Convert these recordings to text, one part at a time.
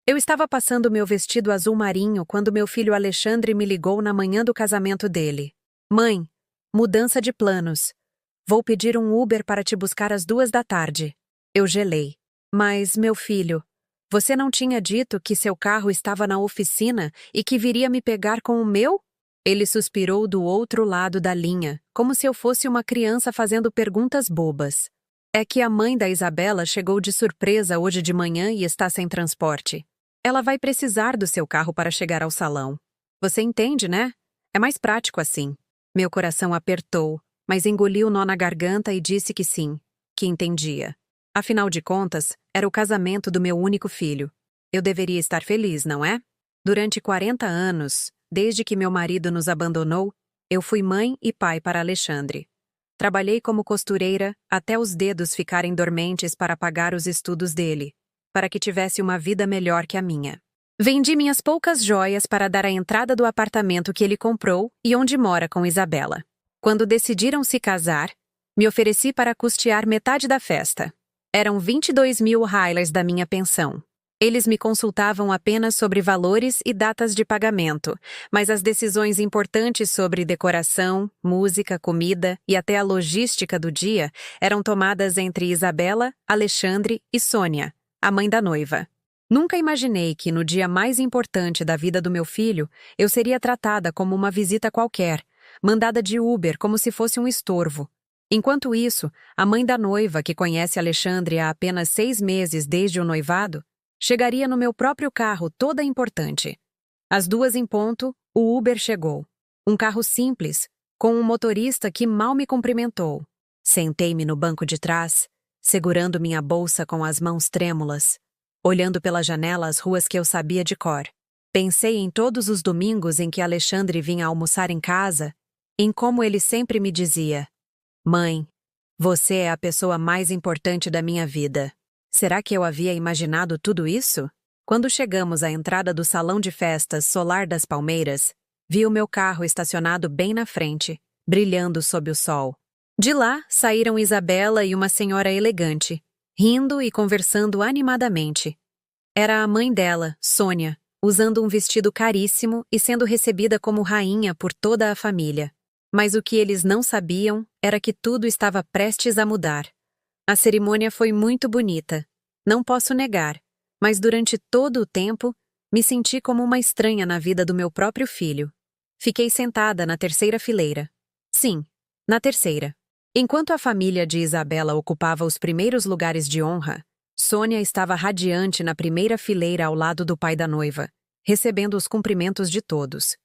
Eu estava passando meu vestido azul marinho quando meu filho Alexandre me ligou na manhã do casamento dele. Mãe, mudança de planos. Vou pedir um Uber para te buscar às 2 da tarde. Eu gelei. Mas, meu filho, você não tinha dito que seu carro estava na oficina e que viria me pegar com o meu? Ele suspirou do outro lado da linha, como se eu fosse uma criança fazendo perguntas bobas. É que a mãe da Isabela chegou de surpresa hoje de manhã e está sem transporte. Ela vai precisar do seu carro para chegar ao salão. Você entende, né? É mais prático assim. Meu coração apertou, mas engoli o nó na garganta e disse que sim, que entendia. Afinal de contas, era o casamento do meu único filho. Eu deveria estar feliz, não é? Durante 40 anos, desde que meu marido nos abandonou, eu fui mãe e pai para Alexandre. Trabalhei como costureira até os dedos ficarem dormentes para pagar os estudos dele, para que tivesse uma vida melhor que a minha. Vendi minhas poucas joias para dar a entrada do apartamento que ele comprou e onde mora com Isabela. Quando decidiram se casar, me ofereci para custear metade da festa. Eram 22.000 reais da minha pensão. Eles me consultavam apenas sobre valores e datas de pagamento, mas as decisões importantes sobre decoração, música, comida e até a logística do dia eram tomadas entre Isabela, Alexandre e Sônia, a mãe da noiva. Nunca imaginei que, no dia mais importante da vida do meu filho, eu seria tratada como uma visita qualquer, mandada de Uber como se fosse um estorvo. Enquanto isso, a mãe da noiva, que conhece Alexandre há apenas 6 meses desde o noivado, chegaria no meu próprio carro toda importante. Às 2 em ponto, o Uber chegou. Um carro simples, com um motorista que mal me cumprimentou. Sentei-me no banco de trás, segurando minha bolsa com as mãos trêmulas, olhando pela janela as ruas que eu sabia de cor. Pensei em todos os domingos em que Alexandre vinha almoçar em casa, em como ele sempre me dizia: Mãe, você é a pessoa mais importante da minha vida. Será que eu havia imaginado tudo isso? Quando chegamos à entrada do salão de festas Solar das Palmeiras, vi o meu carro estacionado bem na frente, brilhando sob o sol. De lá, saíram Isabela e uma senhora elegante, rindo e conversando animadamente. Era a mãe dela, Sônia, usando um vestido caríssimo e sendo recebida como rainha por toda a família. Mas o que eles não sabiam era que tudo estava prestes a mudar. A cerimônia foi muito bonita, não posso negar, mas durante todo o tempo me senti como uma estranha na vida do meu próprio filho. Fiquei sentada na terceira fileira. Sim, na terceira. Enquanto a família de Isabela ocupava os primeiros lugares de honra, Sônia estava radiante na primeira fileira ao lado do pai da noiva, recebendo os cumprimentos de todos.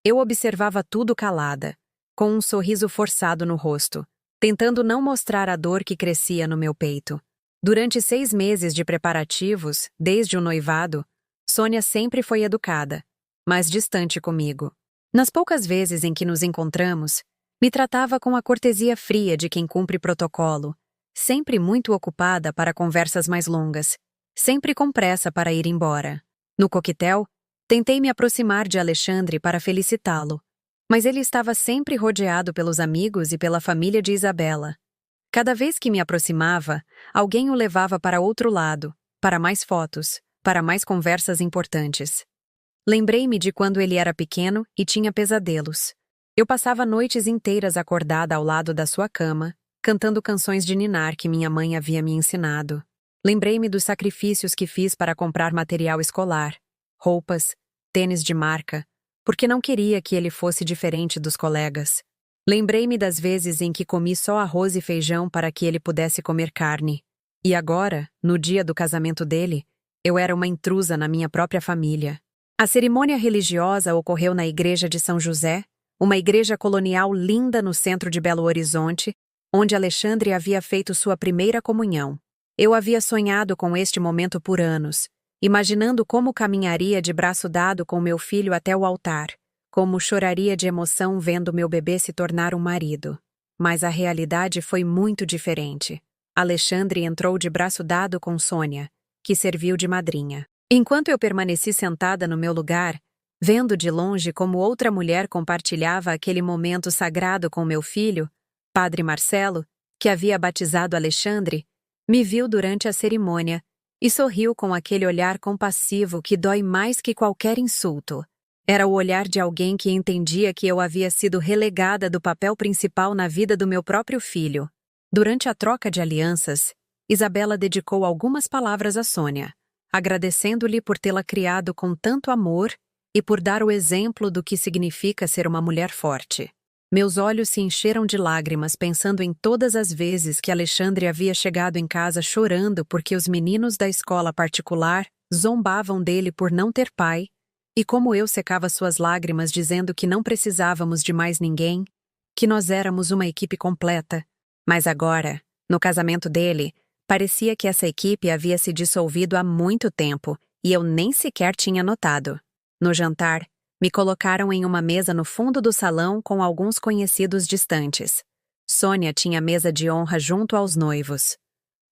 Eu observava tudo calada, com um sorriso forçado no rosto, tentando não mostrar a dor que crescia no meu peito. Durante 6 meses de preparativos, desde o noivado, Sônia sempre foi educada, mas distante comigo. Nas poucas vezes em que nos encontramos, me tratava com a cortesia fria de quem cumpre protocolo, sempre muito ocupada para conversas mais longas, sempre com pressa para ir embora. No coquetel, tentei me aproximar de Alexandre para felicitá-lo, mas ele estava sempre rodeado pelos amigos e pela família de Isabela. Cada vez que me aproximava, alguém o levava para outro lado, para mais fotos, para mais conversas importantes. Lembrei-me de quando ele era pequeno e tinha pesadelos. Eu passava noites inteiras acordada ao lado da sua cama, cantando canções de ninar que minha mãe havia me ensinado. Lembrei-me dos sacrifícios que fiz para comprar material escolar, roupas, tênis de marca, porque não queria que ele fosse diferente dos colegas. Lembrei-me das vezes em que comi só arroz e feijão para que ele pudesse comer carne. E agora, no dia do casamento dele, eu era uma intrusa na minha própria família. A cerimônia religiosa ocorreu na igreja de São José, uma igreja colonial linda no centro de Belo Horizonte, onde Alexandre havia feito sua primeira comunhão. Eu havia sonhado com este momento por anos, imaginando como caminharia de braço dado com meu filho até o altar, como choraria de emoção vendo meu bebê se tornar um marido. Mas a realidade foi muito diferente. Alexandre entrou de braço dado com Sônia, que serviu de madrinha. Enquanto eu permaneci sentada no meu lugar, vendo de longe como outra mulher compartilhava aquele momento sagrado com meu filho, Padre Marcelo, que havia batizado Alexandre, me viu durante a cerimônia e sorriu com aquele olhar compassivo que dói mais que qualquer insulto. Era o olhar de alguém que entendia que eu havia sido relegada do papel principal na vida do meu próprio filho. Durante a troca de alianças, Isabela dedicou algumas palavras a Sônia, agradecendo-lhe por tê-la criado com tanto amor e por dar o exemplo do que significa ser uma mulher forte. Meus olhos se encheram de lágrimas pensando em todas as vezes que Alexandre havia chegado em casa chorando porque os meninos da escola particular zombavam dele por não ter pai, e como eu secava suas lágrimas dizendo que não precisávamos de mais ninguém, que nós éramos uma equipe completa. Mas agora, no casamento dele, parecia que essa equipe havia se dissolvido há muito tempo e eu nem sequer tinha notado. No jantar, me colocaram em uma mesa no fundo do salão com alguns conhecidos distantes. Sônia tinha mesa de honra junto aos noivos.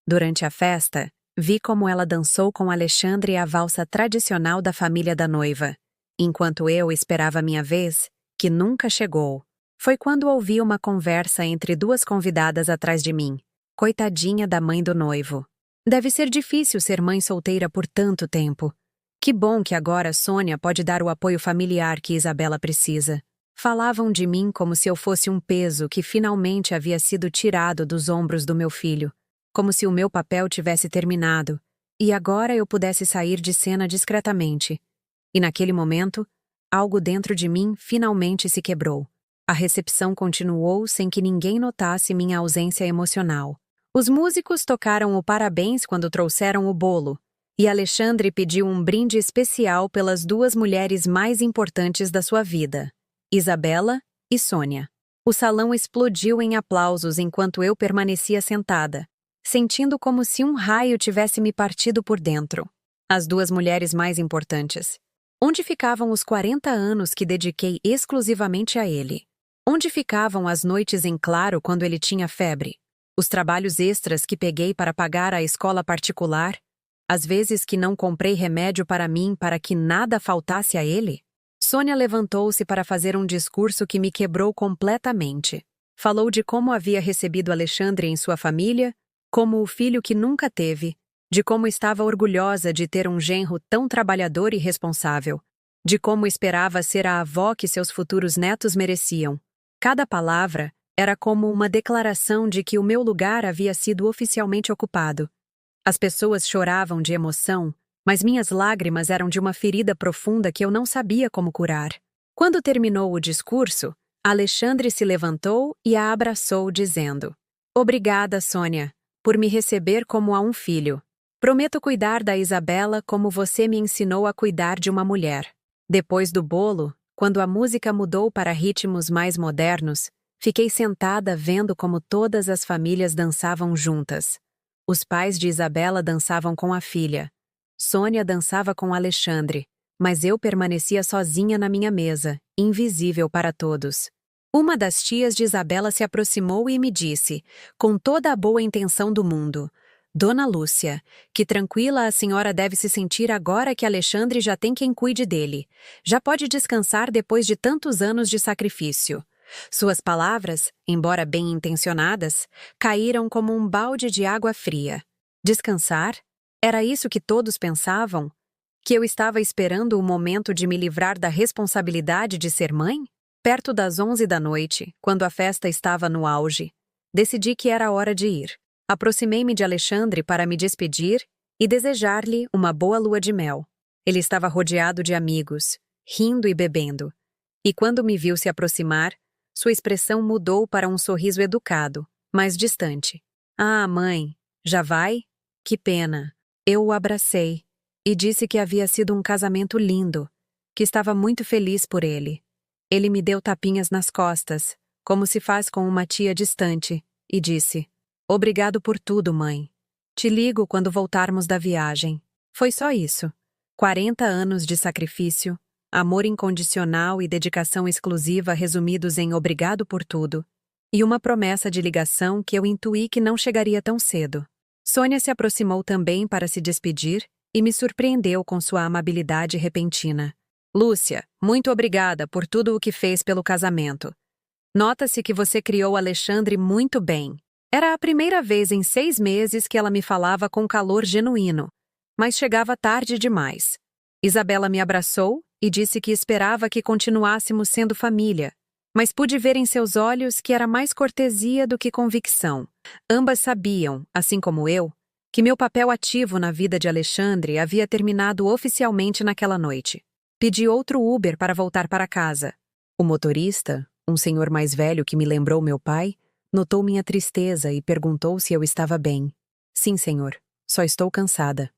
Durante a festa, vi como ela dançou com Alexandre a valsa tradicional da família da noiva, enquanto eu esperava minha vez, que nunca chegou. Foi quando ouvi uma conversa entre duas convidadas atrás de mim. Coitadinha da mãe do noivo. Deve ser difícil ser mãe solteira por tanto tempo. Que bom que agora Sônia pode dar o apoio familiar que Isabela precisa. Falavam de mim como se eu fosse um peso que finalmente havia sido tirado dos ombros do meu filho. Como se o meu papel tivesse terminado, e agora eu pudesse sair de cena discretamente. E naquele momento, algo dentro de mim finalmente se quebrou. A recepção continuou sem que ninguém notasse minha ausência emocional. Os músicos tocaram o parabéns quando trouxeram o bolo, e Alexandre pediu um brinde especial pelas duas mulheres mais importantes da sua vida, Isabela e Sônia. O salão explodiu em aplausos enquanto eu permanecia sentada, sentindo como se um raio tivesse me partido por dentro. As duas mulheres mais importantes. Onde ficavam os 40 anos que dediquei exclusivamente a ele? Onde ficavam as noites em claro quando ele tinha febre? Os trabalhos extras que peguei para pagar a escola particular? As vezes que não comprei remédio para mim para que nada faltasse a ele? Sônia levantou-se para fazer um discurso que me quebrou completamente. Falou de como havia recebido Alexandre em sua família, como o filho que nunca teve, de como estava orgulhosa de ter um genro tão trabalhador e responsável, de como esperava ser a avó que seus futuros netos mereciam. Cada palavra era como uma declaração de que o meu lugar havia sido oficialmente ocupado. As pessoas choravam de emoção, mas minhas lágrimas eram de uma ferida profunda que eu não sabia como curar. Quando terminou o discurso, Alexandre se levantou e a abraçou, dizendo: "Obrigada, Sônia, por me receber como a um filho. Prometo cuidar da Isabela como você me ensinou a cuidar de uma mulher." Depois do bolo, quando a música mudou para ritmos mais modernos, fiquei sentada vendo como todas as famílias dançavam juntas. Os pais de Isabela dançavam com a filha. Sônia dançava com Alexandre, mas eu permanecia sozinha na minha mesa, invisível para todos. Uma das tias de Isabela se aproximou e me disse, com toda a boa intenção do mundo: "Dona Lúcia, que tranquila a senhora deve se sentir agora que Alexandre já tem quem cuide dele. Já pode descansar depois de tantos anos de sacrifício." Suas palavras, embora bem intencionadas, caíram como um balde de água fria. Descansar? Era isso que todos pensavam? Que eu estava esperando o momento de me livrar da responsabilidade de ser mãe? Perto das 11 da noite, quando a festa estava no auge, decidi que era hora de ir. Aproximei-me de Alexandre para me despedir e desejar-lhe uma boa lua de mel. Ele estava rodeado de amigos, rindo e bebendo. E quando me viu se aproximar, sua expressão mudou para um sorriso educado, mas distante. "Ah, mãe, já vai? Que pena." Eu o abracei e disse que havia sido um casamento lindo, que estava muito feliz por ele. Ele me deu tapinhas nas costas, como se faz com uma tia distante, e disse: "Obrigado por tudo, mãe. Te ligo quando voltarmos da viagem." Foi só isso. 40 anos de sacrifício, amor incondicional e dedicação exclusiva resumidos em obrigado por tudo, e uma promessa de ligação que eu intuí que não chegaria tão cedo. Sônia se aproximou também para se despedir e me surpreendeu com sua amabilidade repentina. "Lúcia, muito obrigada por tudo o que fez pelo casamento. Nota-se que você criou Alexandre muito bem." Era a primeira vez em 6 meses que ela me falava com calor genuíno, mas chegava tarde demais. Isabela me abraçou e disse que esperava que continuássemos sendo família, mas pude ver em seus olhos que era mais cortesia do que convicção. Ambas sabiam, assim como eu, que meu papel ativo na vida de Alexandre havia terminado oficialmente naquela noite. Pedi outro Uber para voltar para casa. O motorista, um senhor mais velho que me lembrou meu pai, notou minha tristeza e perguntou se eu estava bem. Sim, senhor, só estou cansada.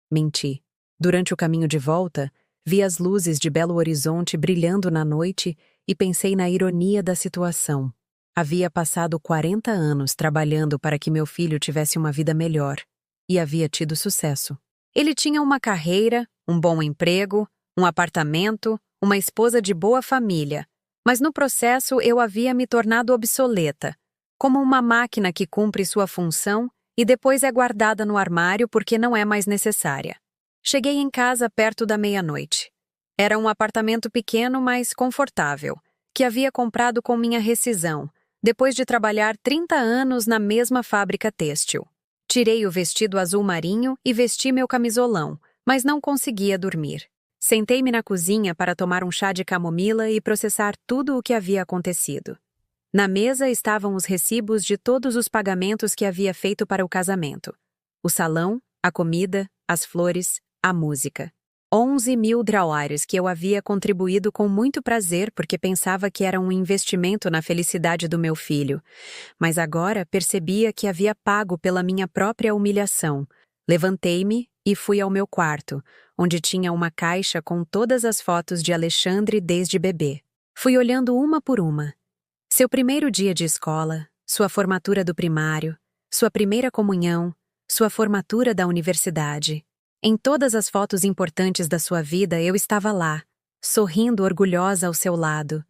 Menti. Durante o caminho de volta, vi as luzes de Belo Horizonte brilhando na noite e pensei na ironia da situação. Havia passado 40 anos trabalhando para que meu filho tivesse uma vida melhor. E havia tido sucesso. Ele tinha uma carreira, um bom emprego, um apartamento, uma esposa de boa família, mas no processo eu havia me tornado obsoleta, como uma máquina que cumpre sua função e depois é guardada no armário porque não é mais necessária. Cheguei em casa perto da meia-noite. Era um apartamento pequeno, mas confortável, que havia comprado com minha rescisão, depois de trabalhar 30 anos na mesma fábrica têxtil. Tirei o vestido azul marinho e vesti meu camisolão, mas não conseguia dormir. Sentei-me na cozinha para tomar um chá de camomila e processar tudo o que havia acontecido. Na mesa estavam os recibos de todos os pagamentos que havia feito para o casamento. O salão, a comida, as flores, a música. 11.000 dólares que eu havia contribuído com muito prazer porque pensava que era um investimento na felicidade do meu filho. Mas agora percebia que havia pago pela minha própria humilhação. Levantei-me e fui ao meu quarto, onde tinha uma caixa com todas as fotos de Alexandre desde bebê. Fui olhando uma por uma. Seu primeiro dia de escola, sua formatura do primário, sua primeira comunhão, sua formatura da universidade. Em todas as fotos importantes da sua vida eu estava lá, sorrindo orgulhosa ao seu lado.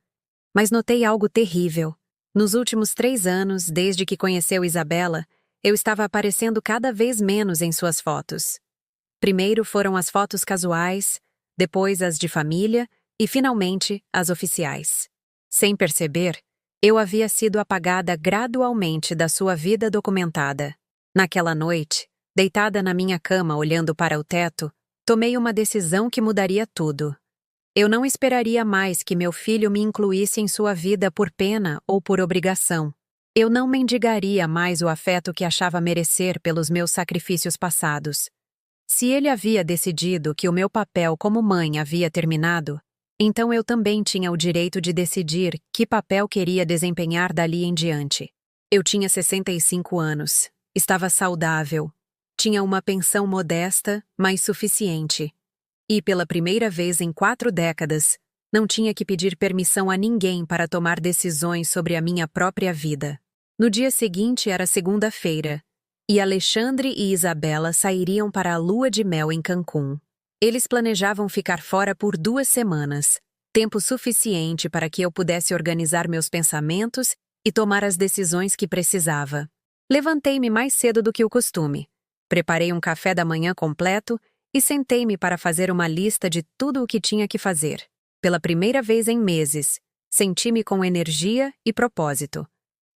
Mas notei algo terrível. Nos últimos 3 anos, desde que conheceu Isabela, eu estava aparecendo cada vez menos em suas fotos. Primeiro foram as fotos casuais, depois as de família e, finalmente, as oficiais. Sem perceber, eu havia sido apagada gradualmente da sua vida documentada. Naquela noite, deitada na minha cama olhando para o teto, tomei uma decisão que mudaria tudo. Eu não esperaria mais que meu filho me incluísse em sua vida por pena ou por obrigação. Eu não mendigaria mais o afeto que achava merecer pelos meus sacrifícios passados. Se ele havia decidido que o meu papel como mãe havia terminado, então eu também tinha o direito de decidir que papel queria desempenhar dali em diante. Eu tinha 65 anos, estava saudável, tinha uma pensão modesta, mas suficiente. E pela primeira vez em 4 décadas, não tinha que pedir permissão a ninguém para tomar decisões sobre a minha própria vida. No dia seguinte era segunda-feira, e Alexandre e Isabela sairiam para a lua de mel em Cancún. Eles planejavam ficar fora por 2 semanas, tempo suficiente para que eu pudesse organizar meus pensamentos e tomar as decisões que precisava. Levantei-me mais cedo do que o costume. Preparei um café da manhã completo e sentei-me para fazer uma lista de tudo o que tinha que fazer. Pela primeira vez em meses, senti-me com energia e propósito.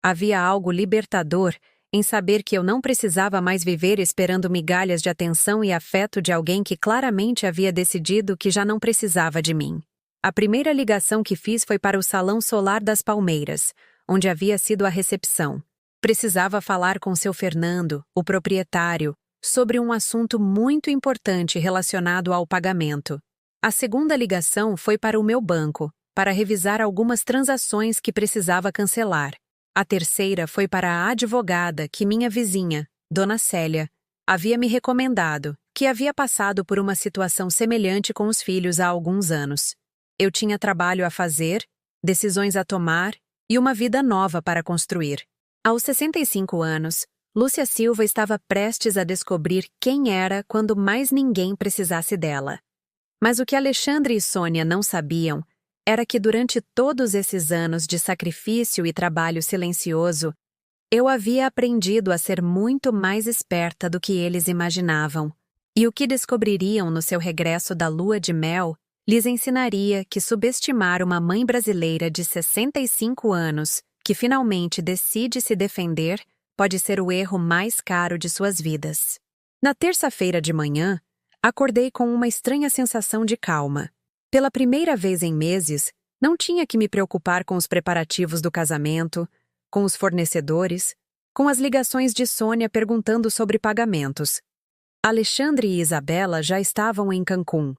Havia algo libertador em saber que eu não precisava mais viver esperando migalhas de atenção e afeto de alguém que claramente havia decidido que já não precisava de mim. A primeira ligação que fiz foi para o Salão Solar das Palmeiras, onde havia sido a recepção. Precisava falar com seu Fernando, o proprietário, sobre um assunto muito importante relacionado ao pagamento. A segunda ligação foi para o meu banco, para revisar algumas transações que precisava cancelar. A terceira foi para a advogada que minha vizinha, Dona Célia, havia me recomendado, que havia passado por uma situação semelhante com os filhos há alguns anos. Eu tinha trabalho a fazer, decisões a tomar e uma vida nova para construir. Aos 65 anos, Lúcia Silva estava prestes a descobrir quem era quando mais ninguém precisasse dela. Mas o que Alexandre e Sônia não sabiam era que durante todos esses anos de sacrifício e trabalho silencioso, eu havia aprendido a ser muito mais esperta do que eles imaginavam. E o que descobririam no seu regresso da lua de mel lhes ensinaria que subestimar uma mãe brasileira de 65 anos, que finalmente decide se defender, pode ser o erro mais caro de suas vidas. Na terça-feira de manhã, Acordei com uma estranha sensação de calma. Pela primeira vez em meses, não tinha que me preocupar com os preparativos do casamento, com os fornecedores, com as ligações de Sônia perguntando sobre pagamentos. Alexandre e Isabela já estavam em Cancún,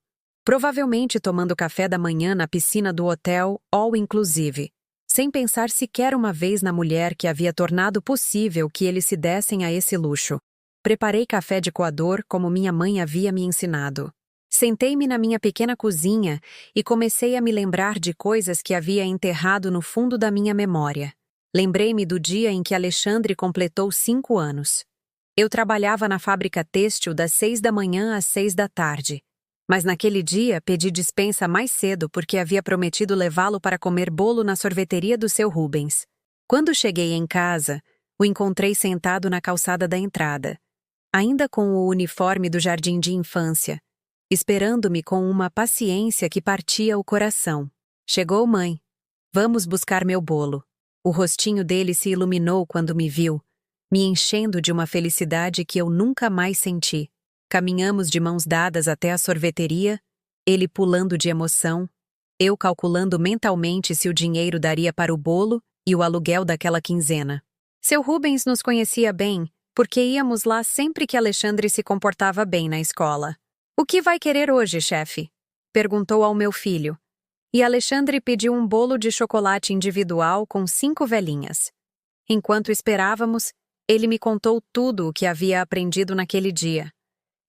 provavelmente tomando café da manhã na piscina do hotel All Inclusive, sem pensar sequer uma vez na mulher que havia tornado possível que eles se dessem a esse luxo. Preparei café de coador como minha mãe havia me ensinado. Sentei-me na minha pequena cozinha e comecei a me lembrar de coisas que havia enterrado no fundo da minha memória. Lembrei-me do dia em que Alexandre completou 5 anos. Eu trabalhava na fábrica têxtil das 6 da manhã às 6 da tarde. Mas naquele dia pedi dispensa mais cedo porque havia prometido levá-lo para comer bolo na sorveteria do seu Rubens. Quando cheguei em casa, o encontrei sentado na calçada da entrada, ainda com o uniforme do jardim de infância, esperando-me com uma paciência que partia o coração. Chegou, mãe. Vamos buscar meu bolo. O rostinho dele se iluminou quando me viu, me enchendo de uma felicidade que eu nunca mais senti. Caminhamos de mãos dadas até a sorveteria, ele pulando de emoção, eu calculando mentalmente se o dinheiro daria para o bolo e o aluguel daquela quinzena. Seu Rubens nos conhecia bem, porque íamos lá sempre que Alexandre se comportava bem na escola. "O que vai querer hoje, chefe?" perguntou ao meu filho. E Alexandre pediu um bolo de chocolate individual com 5 velinhas. Enquanto esperávamos, ele me contou tudo o que havia aprendido naquele dia.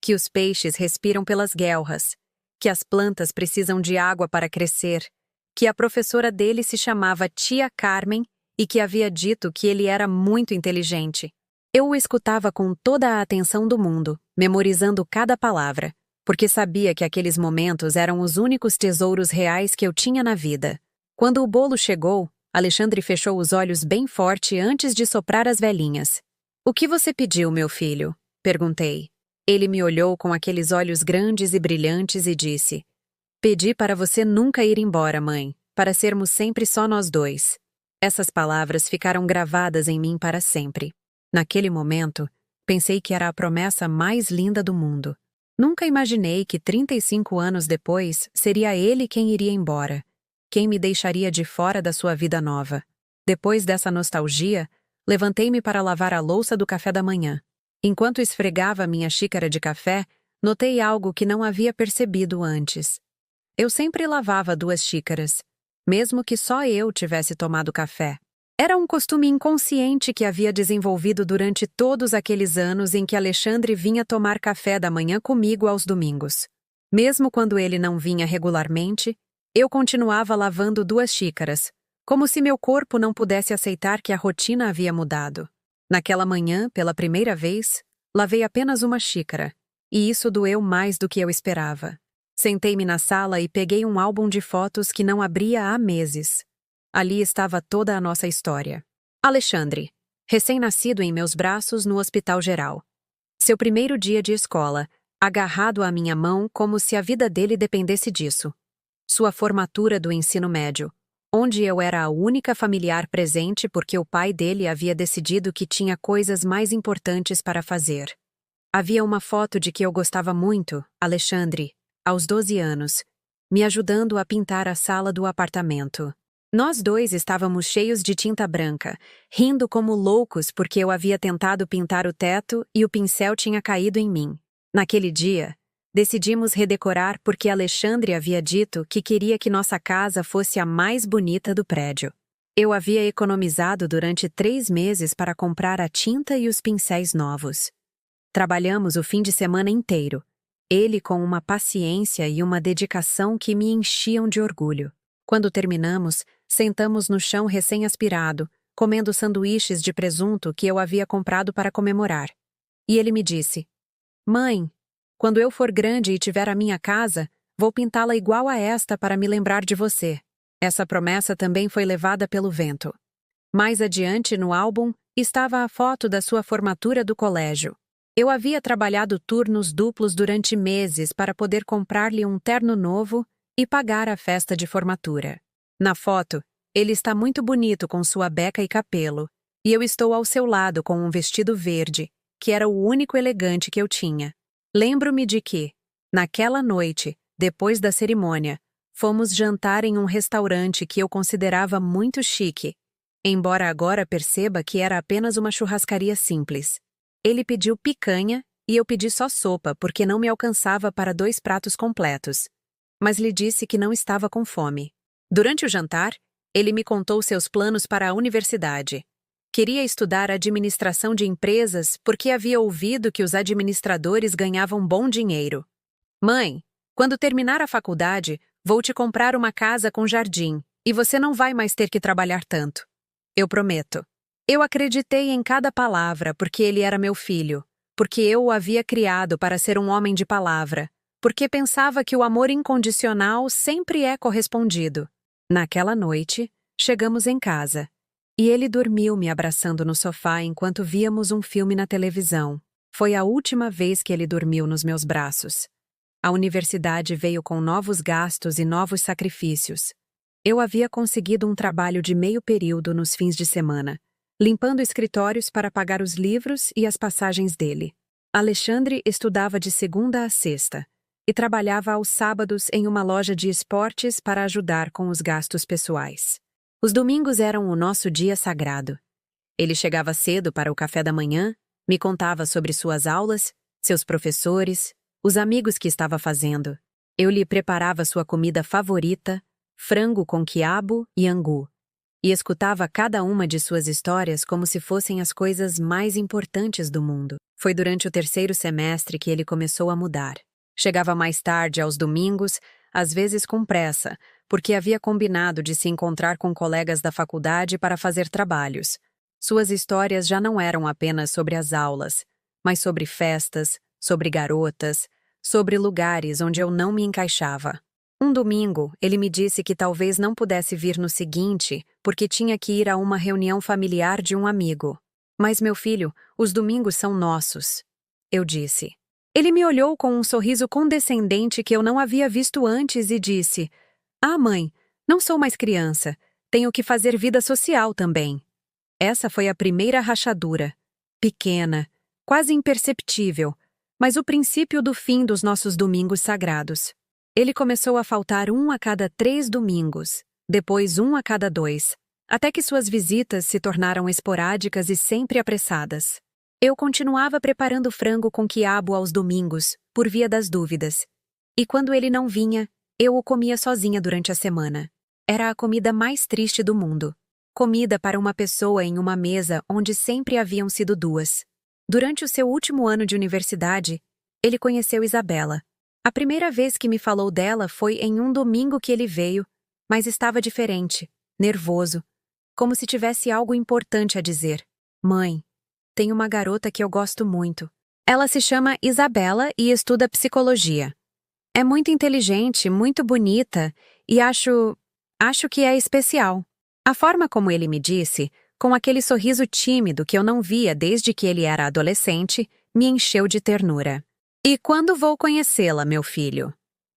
Que os peixes respiram pelas guelras, que as plantas precisam de água para crescer, que a professora dele se chamava Tia Carmen e que havia dito que ele era muito inteligente. Eu o escutava com toda a atenção do mundo, memorizando cada palavra, porque sabia que aqueles momentos eram os únicos tesouros reais que eu tinha na vida. Quando o bolo chegou, Alexandre fechou os olhos bem forte antes de soprar as velinhas. "O que você pediu, meu filho?" perguntei. Ele me olhou com aqueles olhos grandes e brilhantes e disse: "Pedi para você nunca ir embora, mãe, para sermos sempre só nós dois." Essas palavras ficaram gravadas em mim para sempre. Naquele momento, pensei que era a promessa mais linda do mundo. Nunca imaginei que 35 anos depois seria ele quem iria embora, quem me deixaria de fora da sua vida nova. Depois dessa nostalgia, levantei-me para lavar a louça do café da manhã. Enquanto esfregava minha xícara de café, notei algo que não havia percebido antes. Eu sempre lavava 2 xícaras, mesmo que só eu tivesse tomado café. Era um costume inconsciente que havia desenvolvido durante todos aqueles anos em que Alexandre vinha tomar café da manhã comigo aos domingos. Mesmo quando ele não vinha regularmente, eu continuava lavando 2 xícaras, como se meu corpo não pudesse aceitar que a rotina havia mudado. Naquela manhã, pela primeira vez, lavei apenas 1 xícara, e isso doeu mais do que eu esperava. Sentei-me na sala e peguei um álbum de fotos que não abria há meses. Ali estava toda a nossa história. Alexandre, recém-nascido em meus braços no Hospital Geral. Seu primeiro dia de escola, agarrado à minha mão como se a vida dele dependesse disso. Sua formatura do ensino médio, onde eu era a única familiar presente porque o pai dele havia decidido que tinha coisas mais importantes para fazer. Havia uma foto de que eu gostava muito, Alexandre, aos 12 anos, me ajudando a pintar a sala do apartamento. Nós 2 estávamos cheios de tinta branca, rindo como loucos porque eu havia tentado pintar o teto e o pincel tinha caído em mim. Naquele dia, decidimos redecorar porque Alexandre havia dito que queria que nossa casa fosse a mais bonita do prédio. Eu havia economizado durante 3 meses para comprar a tinta e os pincéis novos. Trabalhamos o fim de semana inteiro, ele com uma paciência e uma dedicação que me enchiam de orgulho. Quando terminamos, sentamos no chão recém-aspirado, comendo sanduíches de presunto que eu havia comprado para comemorar. E ele me disse: "Mãe, quando eu for grande e tiver a minha casa, vou pintá-la igual a esta para me lembrar de você." Essa promessa também foi levada pelo vento. Mais adiante no álbum estava a foto da sua formatura do colégio. Eu havia trabalhado turnos duplos durante meses para poder comprar-lhe um terno novo e pagar a festa de formatura. Na foto, ele está muito bonito com sua beca e capelo, e eu estou ao seu lado com um vestido verde, que era o único elegante que eu tinha. Lembro-me de que, Naquela noite, depois da cerimônia, fomos jantar em um restaurante que eu considerava muito chique, embora agora perceba que era apenas uma churrascaria simples. Ele pediu picanha e eu pedi só sopa porque não me alcançava para 2 pratos completos, mas lhe disse que não estava com fome. Durante o jantar, ele me contou seus planos para a universidade. Queria estudar administração de empresas porque havia ouvido que os administradores ganhavam bom dinheiro. Mãe, quando terminar a faculdade, vou te comprar uma casa com jardim, e você não vai mais ter que trabalhar tanto. Eu prometo. Eu acreditei em cada palavra porque ele era meu filho, porque eu o havia criado para ser um homem de palavra, porque pensava que o amor incondicional sempre é correspondido. Naquela noite, chegamos em casa, e ele dormiu me abraçando no sofá enquanto víamos um filme na televisão. Foi a última vez que ele dormiu nos meus braços. A universidade veio com novos gastos e novos sacrifícios. Eu havia conseguido um trabalho de meio período nos fins de semana, limpando escritórios para pagar os livros e as passagens dele. Alexandre estudava de segunda a sexta e trabalhava aos sábados em uma loja de esportes para ajudar com os gastos pessoais. Os domingos eram o nosso dia sagrado. Ele chegava cedo para o café da manhã, me contava sobre suas aulas, seus professores, os amigos que estava fazendo. Eu lhe preparava sua comida favorita, frango com quiabo e angu, e escutava cada uma de suas histórias como se fossem as coisas mais importantes do mundo. Foi durante o 3º semestre que ele começou a mudar. Chegava mais tarde aos domingos, às vezes com pressa, porque havia combinado de se encontrar com colegas da faculdade para fazer trabalhos. Suas histórias já não eram apenas sobre as aulas, mas sobre festas, sobre garotas, sobre lugares onde eu não me encaixava. Um domingo, ele me disse que talvez não pudesse vir no seguinte porque tinha que ir a uma reunião familiar de um amigo. Mas, meu filho, os domingos são nossos, eu disse. Ele me olhou com um sorriso condescendente que eu não havia visto antes e disse: "Ah, mãe, não sou mais criança. Tenho que fazer vida social também." Essa foi a primeira rachadura. Pequena, quase imperceptível, mas o princípio do fim dos nossos domingos sagrados. Ele começou a faltar 1 a cada 3 domingos, depois 1 a cada 2, até que suas visitas se tornaram esporádicas e sempre apressadas. Eu continuava preparando frango com quiabo aos domingos, por via das dúvidas. E quando ele não vinha, eu o comia sozinha durante a semana. Era a comida mais triste do mundo. Comida para uma pessoa em uma mesa onde sempre haviam sido 2. Durante o seu último ano de universidade, ele conheceu Isabela. A primeira vez que me falou dela foi em um domingo que ele veio, mas estava diferente, nervoso, como se tivesse algo importante a dizer. "Mãe, tem uma garota que eu gosto muito. Ela se chama Isabela e estuda psicologia. É muito inteligente, muito bonita e acho que é especial." A forma como ele me disse, com aquele sorriso tímido que eu não via desde que ele era adolescente, me encheu de ternura. "E quando vou conhecê-la, meu filho?"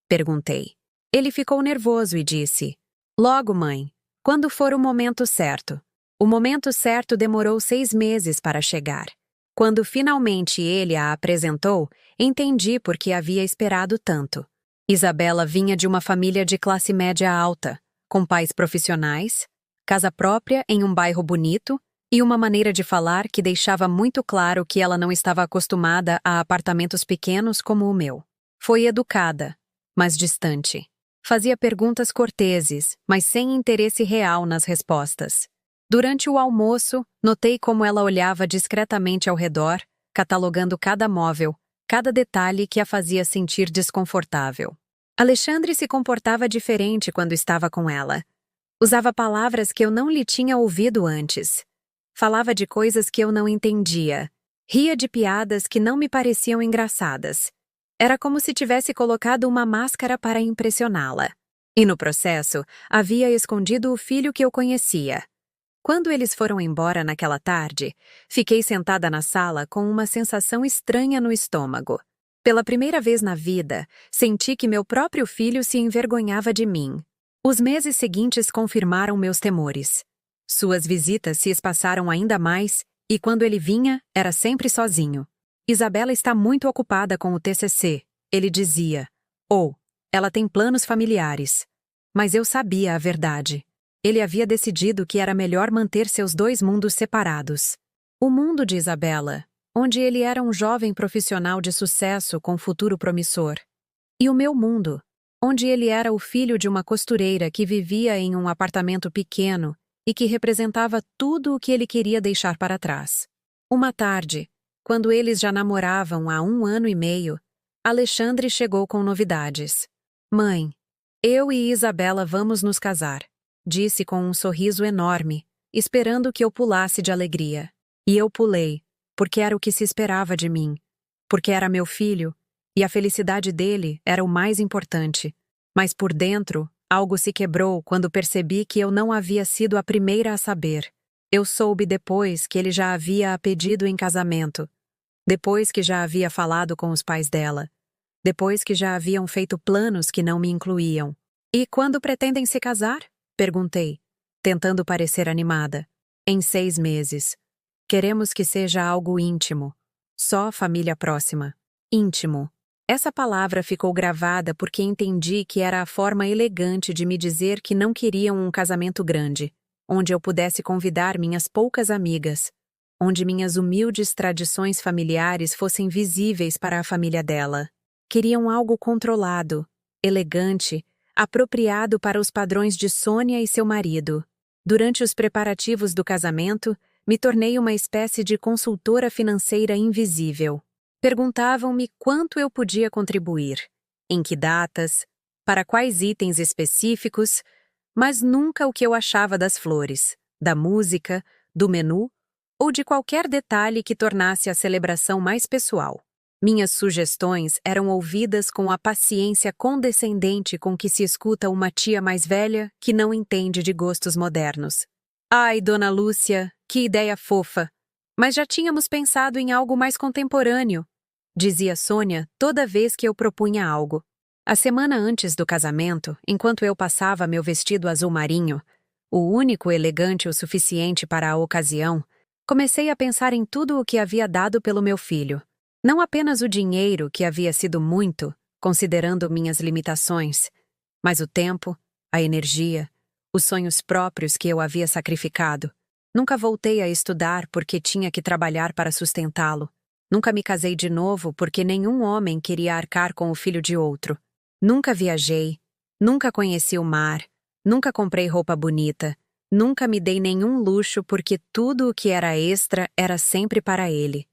perguntei. Ele ficou nervoso e disse: "Logo, mãe, quando for o momento certo." O momento certo demorou 6 meses para chegar. Quando finalmente ele a apresentou, entendi por que havia esperado tanto. Isabela vinha de uma família de classe média alta, com pais profissionais, casa própria em um bairro bonito e uma maneira de falar que deixava muito claro que ela não estava acostumada a apartamentos pequenos como o meu. Foi educada, mas distante. Fazia perguntas corteses, mas sem interesse real nas respostas. Durante o almoço, notei como ela olhava discretamente ao redor, catalogando cada móvel, cada detalhe que a fazia sentir desconfortável. Alexandre se comportava diferente quando estava com ela. Usava palavras que eu não lhe tinha ouvido antes. Falava de coisas que eu não entendia. Ria de piadas que não me pareciam engraçadas. Era como se tivesse colocado uma máscara para impressioná-la. E no processo, havia escondido o filho que eu conhecia. Quando eles foram embora naquela tarde, fiquei sentada na sala com uma sensação estranha no estômago. Pela primeira vez na vida, senti que meu próprio filho se envergonhava de mim. Os meses seguintes confirmaram meus temores. Suas visitas se espaçaram ainda mais, e quando ele vinha, era sempre sozinho. "Isabela está muito ocupada com o TCC", Ele dizia: "Oh, ela tem planos familiares." Mas eu sabia a verdade. Ele havia decidido que era melhor manter seus dois mundos separados. O mundo de Isabela, onde ele era um jovem profissional de sucesso com futuro promissor. E o meu mundo, onde ele era o filho de uma costureira que vivia em um apartamento pequeno e que representava tudo o que ele queria deixar para trás. Uma tarde, quando eles já namoravam há 1 ano e meio, Alexandre chegou com novidades. "Mãe, eu e Isabela vamos nos casar", disse com um sorriso enorme, esperando que eu pulasse de alegria. E eu pulei, porque era o que se esperava de mim, porque era meu filho, e a felicidade dele era o mais importante. Mas por dentro, algo se quebrou quando percebi que eu não havia sido a primeira a saber. Eu soube depois que ele já havia a pedido em casamento, depois que já havia falado com os pais dela, depois que já haviam feito planos que não me incluíam. "E quando pretendem se casar?" perguntei, tentando parecer animada. "Em 6 meses. Queremos que seja algo íntimo. Só família próxima." Íntimo. Essa palavra ficou gravada porque entendi que era a forma elegante de me dizer que não queriam um casamento grande, onde eu pudesse convidar minhas poucas amigas, onde minhas humildes tradições familiares fossem visíveis para a família dela. Queriam algo controlado, elegante, apropriado para os padrões de Sônia e seu marido. Durante os preparativos do casamento, me tornei uma espécie de consultora financeira invisível. Perguntavam-me quanto eu podia contribuir, em que datas, para quais itens específicos, mas nunca o que eu achava das flores, da música, do menu ou de qualquer detalhe que tornasse a celebração mais pessoal. Minhas sugestões eram ouvidas com a paciência condescendente com que se escuta uma tia mais velha que não entende de gostos modernos. "Ai, dona Lúcia, que ideia fofa! Mas já tínhamos pensado em algo mais contemporâneo", dizia Sônia toda vez que eu propunha algo. A semana antes do casamento, enquanto eu passava meu vestido azul marinho, o único elegante o suficiente para a ocasião, comecei a pensar em tudo o que havia dado pelo meu filho. Não apenas o dinheiro, que havia sido muito, considerando minhas limitações, mas o tempo, a energia, os sonhos próprios que eu havia sacrificado. Nunca voltei a estudar porque tinha que trabalhar para sustentá-lo. Nunca me casei de novo porque nenhum homem queria arcar com o filho de outro. Nunca viajei, nunca conheci o mar, nunca comprei roupa bonita, nunca me dei nenhum luxo porque tudo o que era extra era sempre para ele.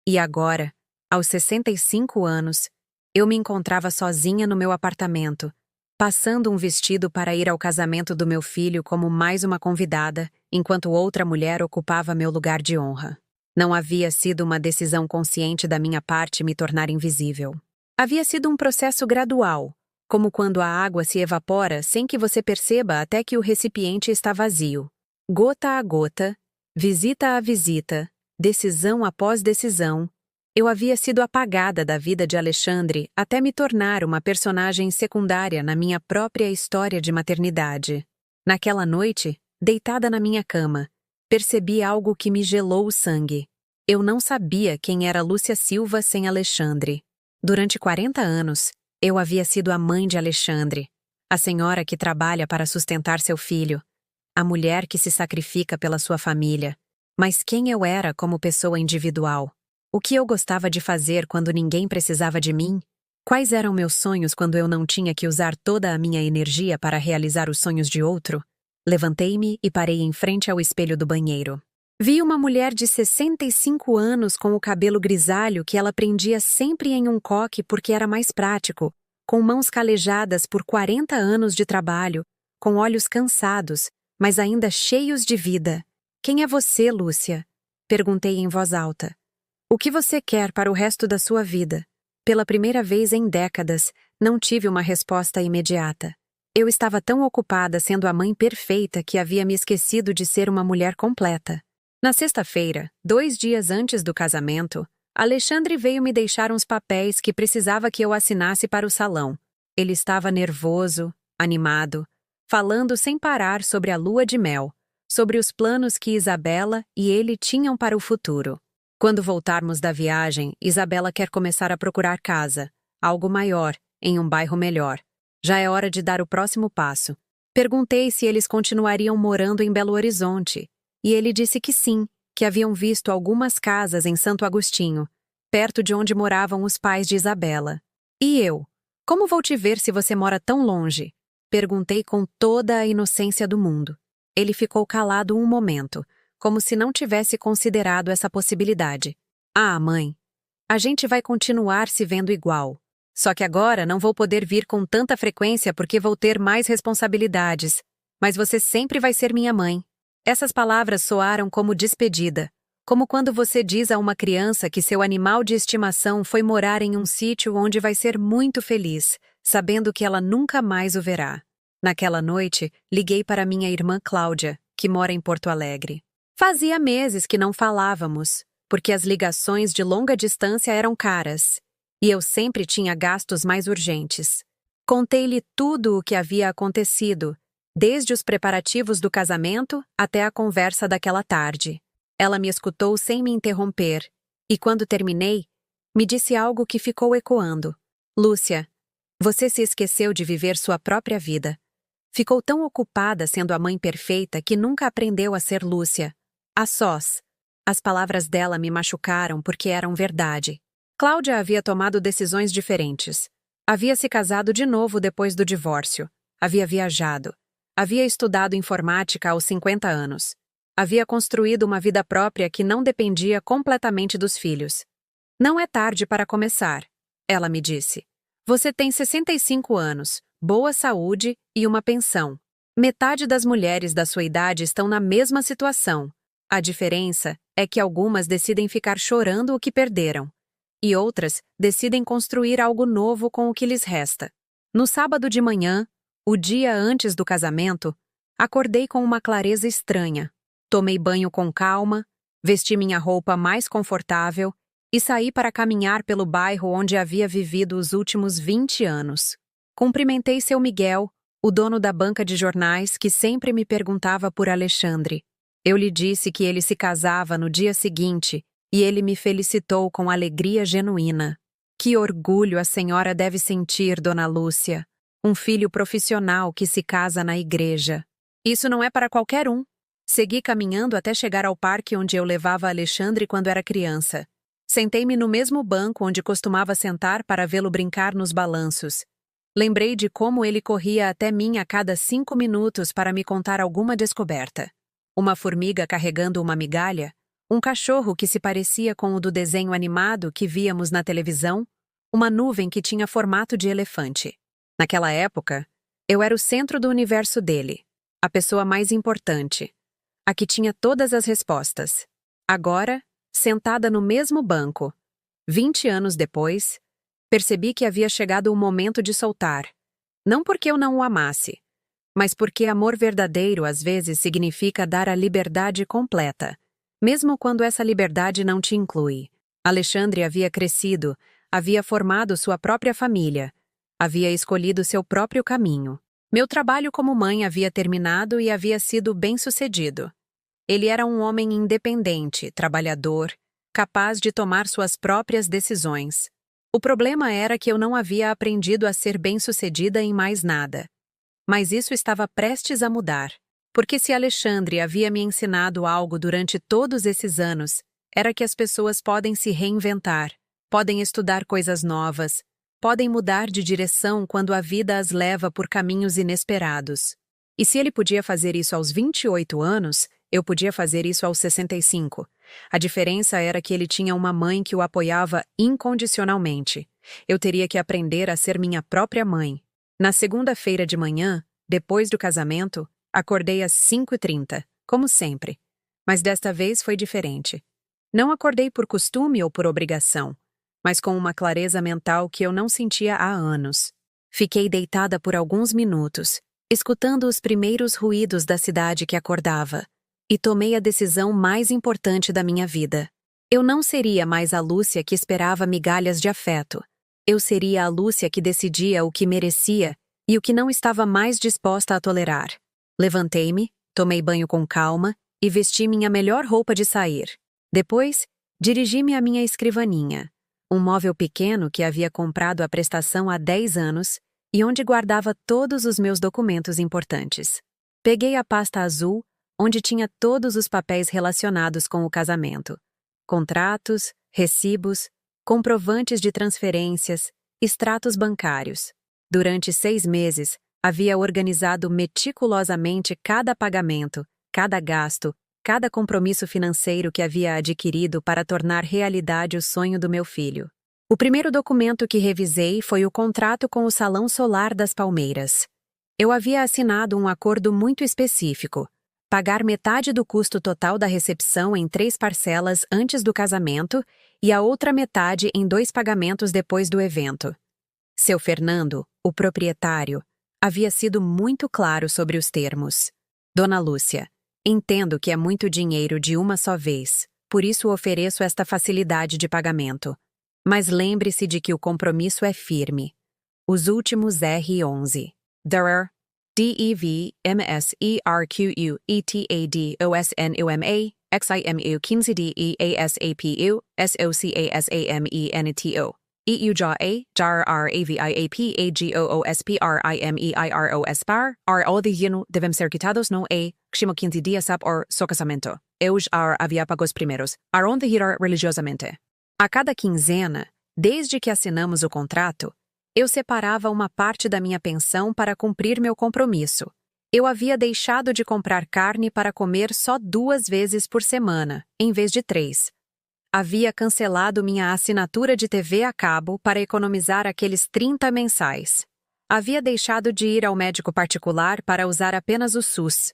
E agora, aos 65 anos, eu me encontrava sozinha no meu apartamento, passando um vestido para ir ao casamento do meu filho como mais uma convidada, enquanto outra mulher ocupava meu lugar de honra. Não havia sido uma decisão consciente da minha parte me tornar invisível. Havia sido um processo gradual, como quando a água se evapora sem que você perceba até que o recipiente está vazio. Gota a gota, visita a visita, decisão após decisão, eu havia sido apagada da vida de Alexandre até me tornar uma personagem secundária na minha própria história de maternidade. Naquela noite, deitada na minha cama, percebi algo que me gelou o sangue. Eu não sabia quem era Lúcia Silva sem Alexandre. Durante 40 anos, eu havia sido a mãe de Alexandre, a senhora que trabalha para sustentar seu filho, a mulher que se sacrifica pela sua família. Mas quem eu era como pessoa individual? O que eu gostava de fazer quando ninguém precisava de mim? Quais eram meus sonhos quando eu não tinha que usar toda a minha energia para realizar os sonhos de outro? Levantei-me e parei em frente ao espelho do banheiro. Vi uma mulher de 65 anos com o cabelo grisalho que ela prendia sempre em um coque porque era mais prático, com mãos calejadas por 40 anos de trabalho, com olhos cansados, mas ainda cheios de vida. "Quem é você, Lúcia?" perguntei em voz alta. "O que você quer para o resto da sua vida?" Pela primeira vez em décadas, não tive uma resposta imediata. Eu estava tão ocupada sendo a mãe perfeita que havia me esquecido de ser uma mulher completa. Na sexta-feira, 2 dias antes do casamento, Alexandre veio me deixar uns papéis que precisava que eu assinasse para o salão. Ele estava nervoso, animado, falando sem parar sobre a lua de mel, sobre os planos que Isabela e ele tinham para o futuro. "Quando voltarmos da viagem, Isabela quer começar a procurar casa", algo maior, em um bairro melhor. Já é hora de dar o próximo passo. Perguntei se eles continuariam morando em Belo Horizonte, e ele disse que sim, que haviam visto algumas casas em Santo Agostinho, perto de onde moravam os pais de Isabela. E eu? Como vou te ver se você mora tão longe? Perguntei com toda a inocência do mundo. Ele ficou calado um momento, como se não tivesse considerado essa possibilidade. Ah, mãe, a gente vai continuar se vendo igual. Só que agora não vou poder vir com tanta frequência porque vou ter mais responsabilidades. Mas você sempre vai ser minha mãe. Essas palavras soaram como despedida. Como quando você diz a uma criança que seu animal de estimação foi morar em um sítio onde vai ser muito feliz, sabendo que ela nunca mais o verá. Naquela noite, liguei para minha irmã Cláudia, que mora em Porto Alegre. Fazia meses que não falávamos, porque as ligações de longa distância eram caras, e eu sempre tinha gastos mais urgentes. Contei-lhe tudo o que havia acontecido, desde os preparativos do casamento até a conversa daquela tarde. Ela me escutou sem me interromper, e quando terminei, me disse algo que ficou ecoando. Lúcia, você se esqueceu de viver sua própria vida. Ficou tão ocupada sendo a mãe perfeita que nunca aprendeu a ser Lúcia. A sós. As palavras dela me machucaram porque eram verdade. Cláudia havia tomado decisões diferentes. Havia se casado de novo depois do divórcio. Havia viajado. Havia estudado informática aos 50 anos. Havia construído uma vida própria que não dependia completamente dos filhos. Não é tarde para começar, ela me disse. Você tem 65 anos, boa saúde e uma pensão. Metade das mulheres da sua idade estão na mesma situação. A diferença é que algumas decidem ficar chorando o que perderam, e outras decidem construir algo novo com o que lhes resta. No sábado de manhã, o dia antes do casamento, acordei com uma clareza estranha. Tomei banho com calma, vesti minha roupa mais confortável e saí para caminhar pelo bairro onde havia vivido os últimos 20 anos. Cumprimentei seu Miguel, o dono da banca de jornais que sempre me perguntava por Alexandre. Eu lhe disse que ele se casava no dia seguinte e ele me felicitou com alegria genuína. Que orgulho a senhora deve sentir, dona Lúcia. Um filho profissional que se casa na igreja. Isso não é para qualquer um. Segui caminhando até chegar ao parque onde eu levava Alexandre quando era criança. Sentei-me no mesmo banco onde costumava sentar para vê-lo brincar nos balanços. Lembrei de como ele corria até mim a cada 5 minutos para me contar alguma descoberta. Uma formiga carregando uma migalha, um cachorro que se parecia com o do desenho animado que víamos na televisão, uma nuvem que tinha formato de elefante. Naquela época, eu era o centro do universo dele, a pessoa mais importante, a que tinha todas as respostas. Agora, sentada no mesmo banco, 20 anos depois, percebi que havia chegado o momento de soltar. Não porque eu não o amasse, mas porque amor verdadeiro às vezes significa dar a liberdade completa, mesmo quando essa liberdade não te inclui. Alexandre havia crescido, havia formado sua própria família, havia escolhido seu próprio caminho. Meu trabalho como mãe havia terminado e havia sido bem-sucedido. Ele era um homem independente, trabalhador, capaz de tomar suas próprias decisões. O problema era que eu não havia aprendido a ser bem-sucedida em mais nada. Mas isso estava prestes a mudar. Porque se Alexandre havia me ensinado algo durante todos esses anos, era que as pessoas podem se reinventar, podem estudar coisas novas, podem mudar de direção quando a vida as leva por caminhos inesperados. E se ele podia fazer isso aos 28 anos, eu podia fazer isso aos 65. A diferença era que ele tinha uma mãe que o apoiava incondicionalmente. Eu teria que aprender a ser minha própria mãe. Na segunda-feira de manhã, depois do casamento, acordei às 5h30, como sempre. Mas desta vez foi diferente. Não acordei por costume ou por obrigação, mas com uma clareza mental que eu não sentia há anos. Fiquei deitada por alguns minutos, escutando os primeiros ruídos da cidade que acordava, e tomei a decisão mais importante da minha vida. Eu não seria mais a Lúcia que esperava migalhas de afeto. Eu seria a Lúcia que decidia o que merecia e o que não estava mais disposta a tolerar. Levantei-me, tomei banho com calma e vesti minha melhor roupa de sair. Depois, dirigi-me à minha escrivaninha. Um móvel pequeno que havia comprado à prestação há 10 anos e onde guardava todos os meus documentos importantes. Peguei a pasta azul, onde tinha todos os papéis relacionados com o casamento. Contratos, recibos, comprovantes de transferências, extratos bancários. Durante 6 meses, havia organizado meticulosamente cada pagamento, cada gasto, cada compromisso financeiro que havia adquirido para tornar realidade o sonho do meu filho. O primeiro documento que revisei foi o contrato com o Salão Solar das Palmeiras. Eu havia assinado um acordo muito específico: pagar metade do custo total da recepção em 3 parcelas antes do casamento e a outra metade em 2 pagamentos depois do evento. Seu Fernando, o proprietário, havia sido muito claro sobre os termos. Dona Lúcia, entendo que é muito dinheiro de uma só vez, por isso ofereço esta facilidade de pagamento. Mas lembre-se de que o compromisso é firme. Os últimos R11. DER, DEV, MSERQU, ETADOSNUMA, XIMU 15DE ASAPU, SOCASAMENTO. EUJA, JAR AVIAP, AGOOSPRIMEIROSPAR, all the hino devem ser quitados no Ximo 15 dias or so casamento. Eu já havia pago os primeiros, onde girar religiosamente. A cada quinzena, desde que assinamos o contrato, eu separava uma parte da minha pensão para cumprir meu compromisso. Eu havia deixado de comprar carne para comer só 2 vezes por semana, em vez de 3. Havia cancelado minha assinatura de TV a cabo para economizar aqueles 30 mensais. Havia deixado de ir ao médico particular para usar apenas o SUS.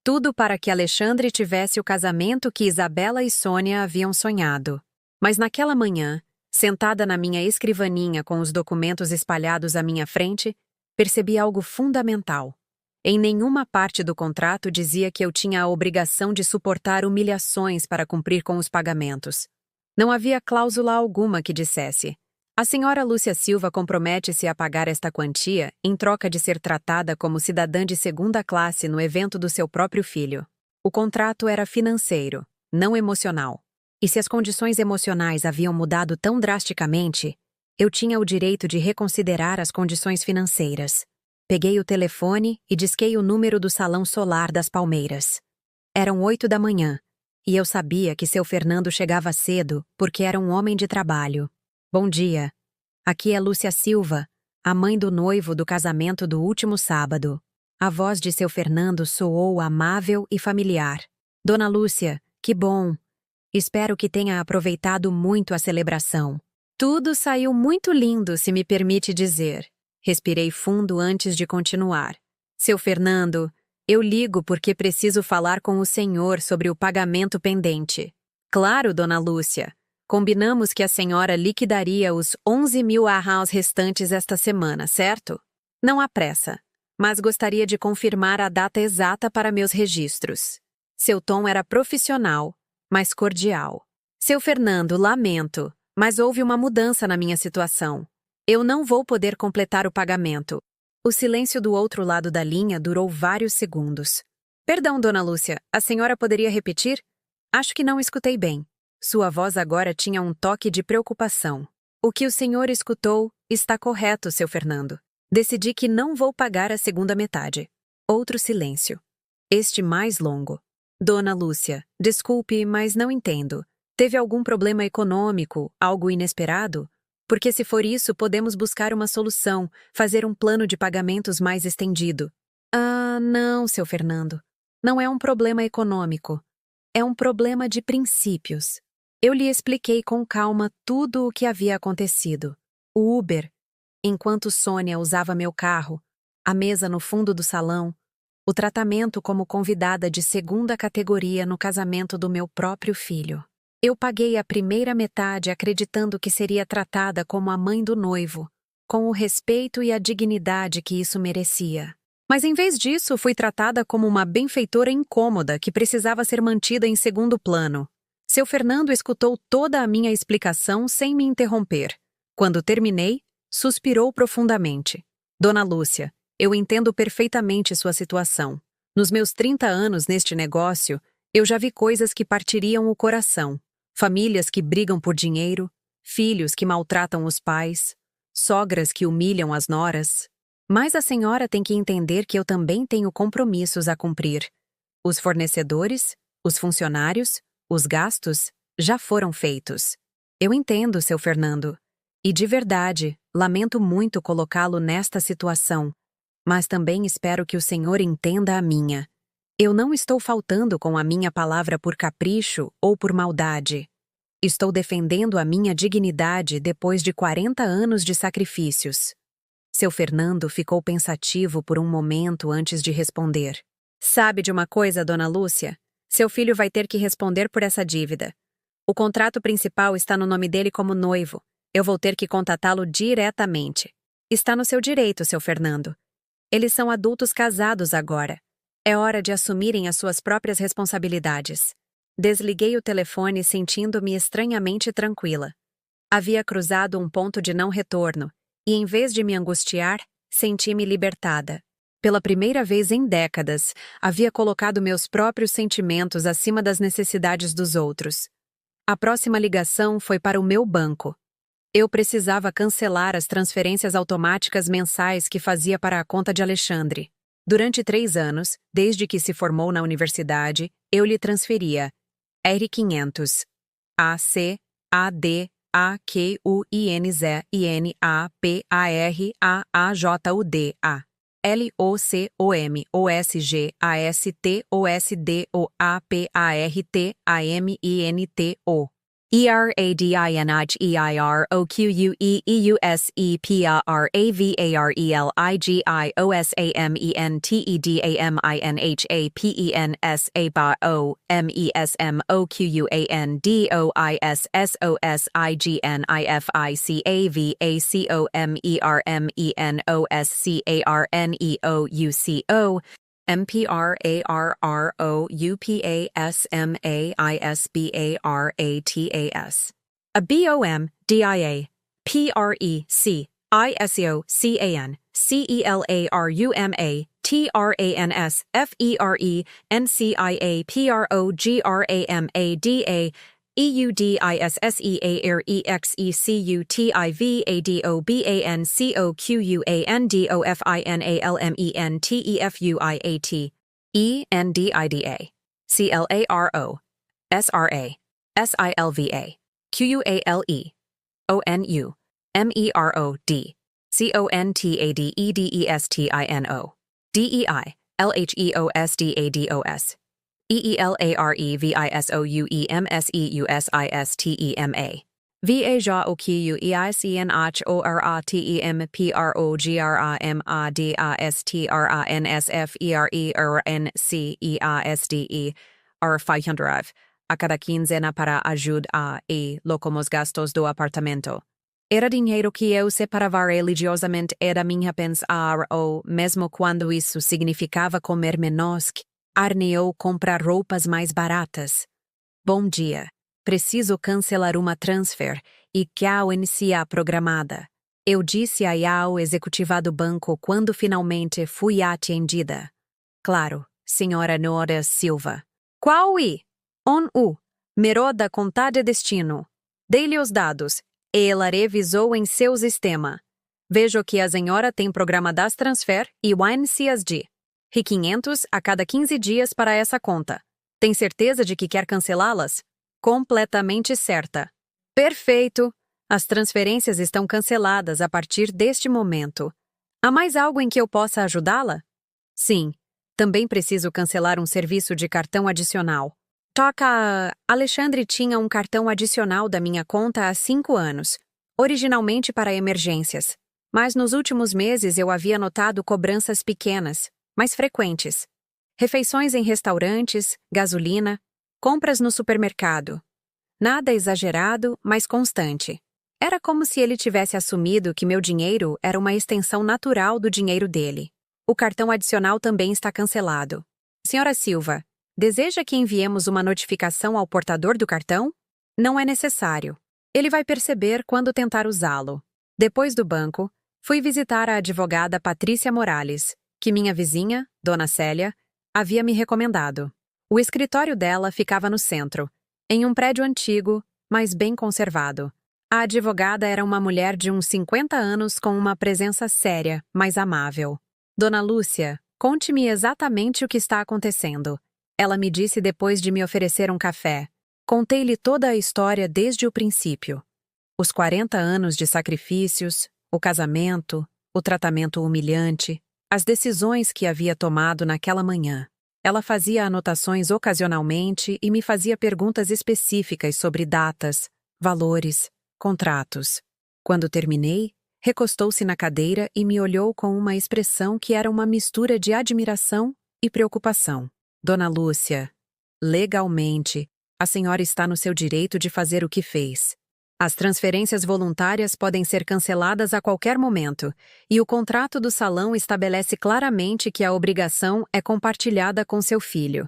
Tudo para que Alexandre tivesse o casamento que Isabela e Sônia haviam sonhado. Mas naquela manhã, sentada na minha escrivaninha com os documentos espalhados à minha frente, percebi algo fundamental. Em nenhuma parte do contrato dizia que eu tinha a obrigação de suportar humilhações para cumprir com os pagamentos. Não havia cláusula alguma que dissesse: a senhora Lúcia Silva compromete-se a pagar esta quantia em troca de ser tratada como cidadã de segunda classe no evento do seu próprio filho. O contrato era financeiro, não emocional. E se as condições emocionais haviam mudado tão drasticamente, eu tinha o direito de reconsiderar as condições financeiras. Peguei o telefone e disquei o número do Salão Solar das Palmeiras. Eram 8 da manhã, e eu sabia que seu Fernando chegava cedo porque era um homem de trabalho. Bom dia. Aqui é Lúcia Silva, a mãe do noivo do casamento do último sábado. A voz de seu Fernando soou amável e familiar. Dona Lúcia, que bom. Espero que tenha aproveitado muito a celebração. Tudo saiu muito lindo, se me permite dizer. Respirei fundo antes de continuar. Seu Fernando, eu ligo porque preciso falar com o senhor sobre o pagamento pendente. Claro, Dona Lúcia. Combinamos que a senhora liquidaria os 11.000 arraus restantes esta semana, certo? Não há pressa, mas gostaria de confirmar a data exata para meus registros. Seu tom era profissional, mas cordial. Seu Fernando, lamento, mas houve uma mudança na minha situação. Eu não vou poder completar o pagamento. O silêncio do outro lado da linha durou vários segundos. Perdão, Dona Lúcia, a senhora poderia repetir? Acho que não escutei bem. Sua voz agora tinha um toque de preocupação. O que o senhor escutou está correto, seu Fernando. Decidi que não vou pagar a segunda metade. Outro silêncio. Este mais longo. Dona Lúcia, desculpe, mas não entendo. Teve algum problema econômico, algo inesperado? Porque se for isso, podemos buscar uma solução, fazer um plano de pagamentos mais estendido. Ah, não, seu Fernando. Não é um problema econômico. É um problema de princípios. Eu lhe expliquei com calma tudo o que havia acontecido. O Uber, enquanto Sônia usava meu carro, a mesa no fundo do salão, o tratamento como convidada de segunda categoria no casamento do meu próprio filho. Eu paguei a primeira metade acreditando que seria tratada como a mãe do noivo, com o respeito e a dignidade que isso merecia. Mas em vez disso, fui tratada como uma benfeitora incômoda que precisava ser mantida em segundo plano. Seu Fernando escutou toda a minha explicação sem me interromper. Quando terminei, suspirou profundamente. Dona Lúcia, eu entendo perfeitamente sua situação. Nos meus 30 anos neste negócio, eu já vi coisas que partiriam o coração. Famílias que brigam por dinheiro, filhos que maltratam os pais, sogras que humilham as noras. Mas a senhora tem que entender que eu também tenho compromissos a cumprir. Os fornecedores, os funcionários, os gastos já foram feitos. Eu entendo, seu Fernando. E de verdade, lamento muito colocá-lo nesta situação, mas também espero que o senhor entenda a minha. Eu não estou faltando com a minha palavra por capricho ou por maldade. Estou defendendo a minha dignidade depois de 40 anos de sacrifícios. Seu Fernando ficou pensativo por um momento antes de responder. Sabe de uma coisa, dona Lúcia? Seu filho vai ter que responder por essa dívida. O contrato principal está no nome dele como noivo. Eu vou ter que contatá-lo diretamente. Está no seu direito, seu Fernando. Eles são adultos casados agora. É hora de assumirem as suas próprias responsabilidades. Desliguei o telefone sentindo-me estranhamente tranquila. Havia cruzado um ponto de não retorno, e em vez de me angustiar, senti-me libertada. Pela primeira vez em décadas, havia colocado meus próprios sentimentos acima das necessidades dos outros. A próxima ligação foi para o meu banco. Eu precisava cancelar as transferências automáticas mensais que fazia para a conta de Alexandre. Durante 3 anos, desde que se formou na universidade, eu lhe transferia R500, AC, AD, AQUINZINAPARAAJUDA, LOCOMOSGASTOSDOAPARTAMINTO. ERADIANAGIOSAMENTEDIAMINHAPIENSABAOMESMOQUIUANDOISSIGNIFICAVA MPRARROUPASMAISBARATAS. A BOMDIA, PRECISOCAN, CELARUMA, TRANSFERENCIA PROGRAMADA, EUDISSEAREXECUTIVADOBANCOQUANALMENTEFUIAT, ENDIDA, CLARO, SRA, SILVA, QUALE, ONU, MEROD, CONTADEDESTINO, DEI, LHEOSDADOS, EELAREVISOUEMSEUSISTEMA, VAJOQUIACNHORATEMPROGRAMADASTRANSFERENCIASDE, R500, a cada quinzena para ajudar e locomos gastos do apartamento. Era dinheiro que eu separava religiosamente era minha pensar ou, mesmo quando isso significava comer menos, carne ou comprar roupas mais baratas. Bom dia. Preciso cancelar uma transfer e quero iniciar programada. Eu disse ao executiva do banco quando finalmente fui atendida. Claro, senhora Nora Silva. Qual é? Meroda conta de destino. Dei-lhe os dados. Ela revisou em seu sistema. Vejo que a senhora tem programa das transfer e o NCSD. R$500 a cada 15 dias para essa conta. Tem certeza de que quer cancelá-las? Completamente certa. Perfeito. As transferências estão canceladas a partir deste momento. Há mais algo em que eu possa ajudá-la? Sim. Também preciso cancelar um serviço de cartão adicional. Alexandre tinha um cartão adicional da minha conta há 5 anos, originalmente para emergências, mas nos últimos meses eu havia notado cobranças pequenas, mas frequentes. Refeições em restaurantes, gasolina, compras no supermercado. Nada exagerado, mas constante. Era como se ele tivesse assumido que meu dinheiro era uma extensão natural do dinheiro dele. O cartão adicional também está cancelado. Senhora Silva, deseja que enviemos uma notificação ao portador do cartão? Não é necessário. Ele vai perceber quando tentar usá-lo. Depois do banco, fui visitar a advogada Patrícia Morales, que minha vizinha, Dona Célia, havia me recomendado. O escritório dela ficava no centro, em um prédio antigo, mas bem conservado. A advogada era uma mulher de uns 50 anos com uma presença séria, mas amável. Dona Lúcia, conte-me exatamente o que está acontecendo. Ela me disse depois de me oferecer um café. Contei-lhe toda a história desde o princípio. Os 40 anos de sacrifícios, o casamento, o tratamento humilhante, as decisões que havia tomado naquela manhã. Ela fazia anotações ocasionalmente e me fazia perguntas específicas sobre datas, valores, contratos. Quando terminei, recostou-se na cadeira e me olhou com uma expressão que era uma mistura de admiração e preocupação. Dona Lúcia, legalmente, a senhora está no seu direito de fazer o que fez. As transferências voluntárias podem ser canceladas a qualquer momento, e o contrato do salão estabelece claramente que a obrigação é compartilhada com seu filho.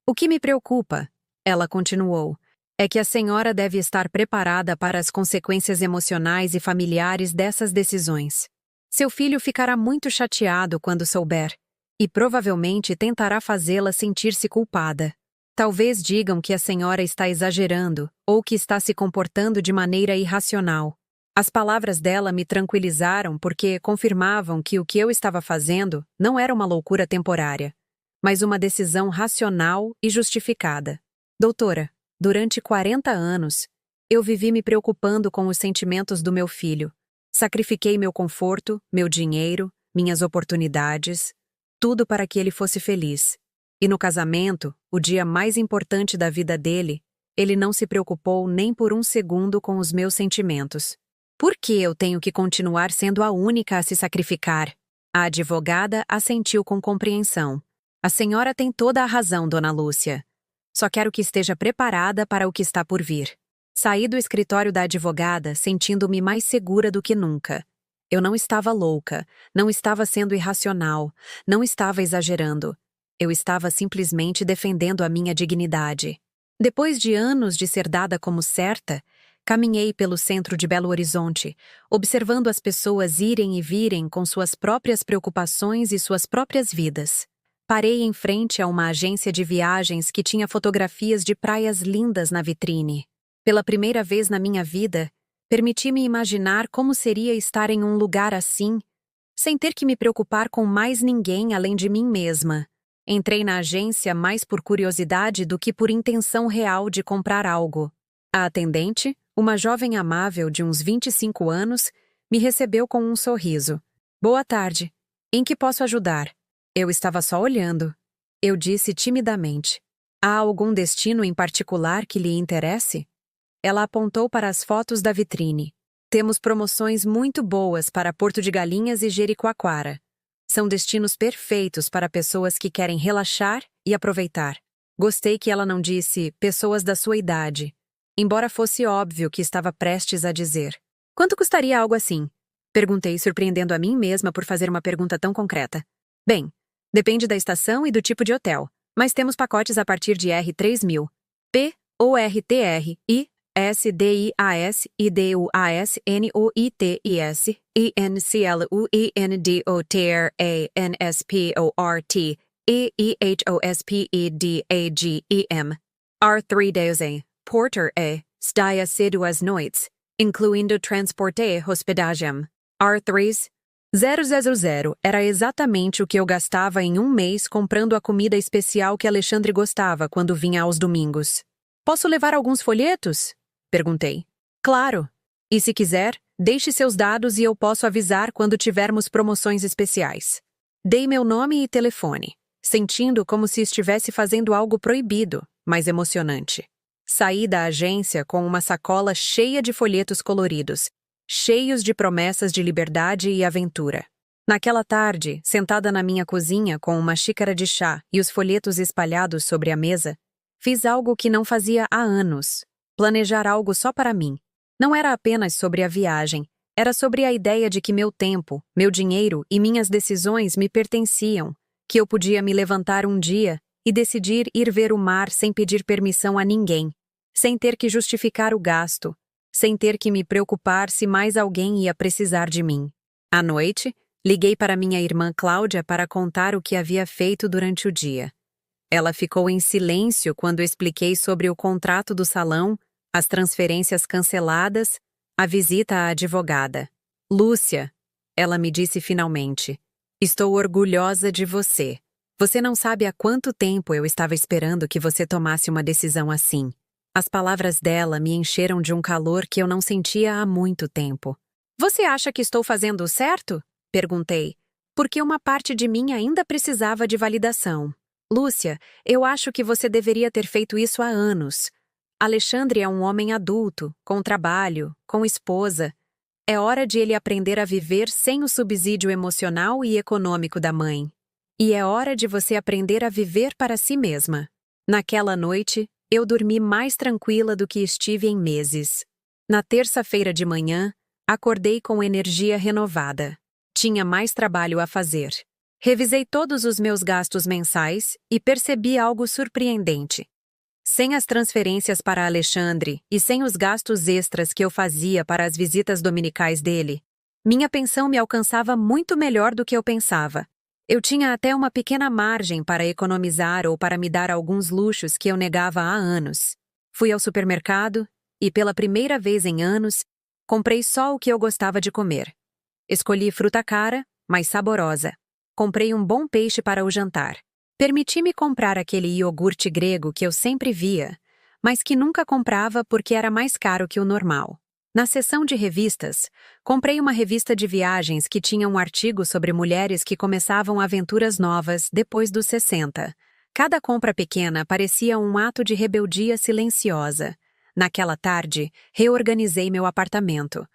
O que me preocupa, ela continuou, é que a senhora deve estar preparada para as consequências emocionais e familiares dessas decisões. Seu filho ficará muito chateado quando souber, e provavelmente tentará fazê-la sentir-se culpada. Talvez digam que a senhora está exagerando ou que está se comportando de maneira irracional. As palavras dela me tranquilizaram porque confirmavam que o que eu estava fazendo não era uma loucura temporária, mas uma decisão racional e justificada. Doutora, durante 40 anos, eu vivi me preocupando com os sentimentos do meu filho. Sacrifiquei meu conforto, meu dinheiro, minhas oportunidades, tudo para que ele fosse feliz. E no casamento, o dia mais importante da vida dele, ele não se preocupou nem por um segundo com os meus sentimentos. Por que eu tenho que continuar sendo a única a se sacrificar? A advogada assentiu com compreensão. A senhora tem toda a razão, Dona Lúcia. Só quero que esteja preparada para o que está por vir. Saí do escritório da advogada sentindo-me mais segura do que nunca. Eu não estava louca, não estava sendo irracional, não estava exagerando. Eu estava simplesmente defendendo a minha dignidade. Depois de anos de ser dada como certa, caminhei pelo centro de Belo Horizonte, observando as pessoas irem e virem com suas próprias preocupações e suas próprias vidas. Parei em frente a uma agência de viagens que tinha fotografias de praias lindas na vitrine. Pela primeira vez na minha vida, permiti-me imaginar como seria estar em um lugar assim, sem ter que me preocupar com mais ninguém além de mim mesma. Entrei na agência mais por curiosidade do que por intenção real de comprar algo. A atendente, uma jovem amável de uns 25 anos, me recebeu com um sorriso. Boa tarde. Em que posso ajudar? Eu estava só olhando. Eu disse timidamente. Há algum destino em particular que lhe interesse? Ela apontou para as fotos da vitrine. Temos promoções muito boas para Porto de Galinhas e Jericoacoara. São destinos perfeitos para pessoas que querem relaxar e aproveitar. Gostei que ela não disse pessoas da sua idade, embora fosse óbvio que estava prestes a dizer. Quanto custaria algo assim? Perguntei, surpreendendo a mim mesma por fazer uma pergunta tão concreta. Bem, depende da estação e do tipo de hotel, mas temos pacotes a partir de R$3.000. PORTR SDIAS IDUAS NOITIS INCLUINDOTR ANSPORT EIHOSPEDAGEM R3 Porter Staia C 2 noites, incluindo transporte e hospedagem. R3 000 era exatamente o que eu gastava em um mês comprando a comida especial que Alexandre gostava quando vinha aos domingos. Posso levar alguns folhetos? Perguntei. Claro. E se quiser, deixe seus dados e eu posso avisar quando tivermos promoções especiais. Dei meu nome e telefone, sentindo como se estivesse fazendo algo proibido, mas emocionante. Saí da agência com uma sacola cheia de folhetos coloridos, cheios de promessas de liberdade e aventura. Naquela tarde, sentada na minha cozinha com uma xícara de chá e os folhetos espalhados sobre a mesa, fiz algo que não fazia há anos. Planejar algo só para mim. Não era apenas sobre a viagem, era sobre a ideia de que meu tempo, meu dinheiro e minhas decisões me pertenciam, que eu podia me levantar um dia e decidir ir ver o mar sem pedir permissão a ninguém, sem ter que justificar o gasto, sem ter que me preocupar se mais alguém ia precisar de mim. À noite, liguei para minha irmã Cláudia para contar o que havia feito durante o dia. Ela ficou em silêncio quando expliquei sobre o contrato do salão, as transferências canceladas, A visita à advogada. Lúcia, ela me disse finalmente. Estou orgulhosa de você. Você não sabe há quanto tempo eu estava esperando que você tomasse uma decisão assim. As palavras dela me encheram de um calor que eu não sentia há muito tempo. Você acha que estou fazendo o certo? Perguntei, porque uma parte de mim ainda precisava de validação. Lúcia, eu acho que você deveria ter feito isso há anos. Alexandre é um homem adulto, com trabalho, com esposa. É hora de ele aprender a viver sem o subsídio emocional e econômico da mãe. E é hora de você aprender a viver para si mesma. Naquela noite, eu dormi mais tranquila do que estive em meses. Na terça-feira de manhã, acordei com energia renovada. Tinha mais trabalho a fazer. Revisei todos os meus gastos mensais e percebi algo surpreendente. Sem as transferências para Alexandre e sem os gastos extras que eu fazia para as visitas dominicais dele, minha pensão me alcançava muito melhor do que eu pensava. Eu tinha até uma pequena margem para economizar ou para me dar alguns luxos que eu negava há anos. Fui ao supermercado e, pela primeira vez em anos, comprei só o que eu gostava de comer. Escolhi fruta cara, mas saborosa. Comprei um bom peixe para o jantar. Permiti-me comprar aquele iogurte grego que eu sempre via, mas que nunca comprava porque era mais caro que o normal. Na seção de revistas, comprei uma revista de viagens que tinha um artigo sobre mulheres que começavam aventuras novas depois dos 60. Cada compra pequena parecia um ato de rebeldia silenciosa. Naquela tarde, reorganizei meu apartamento.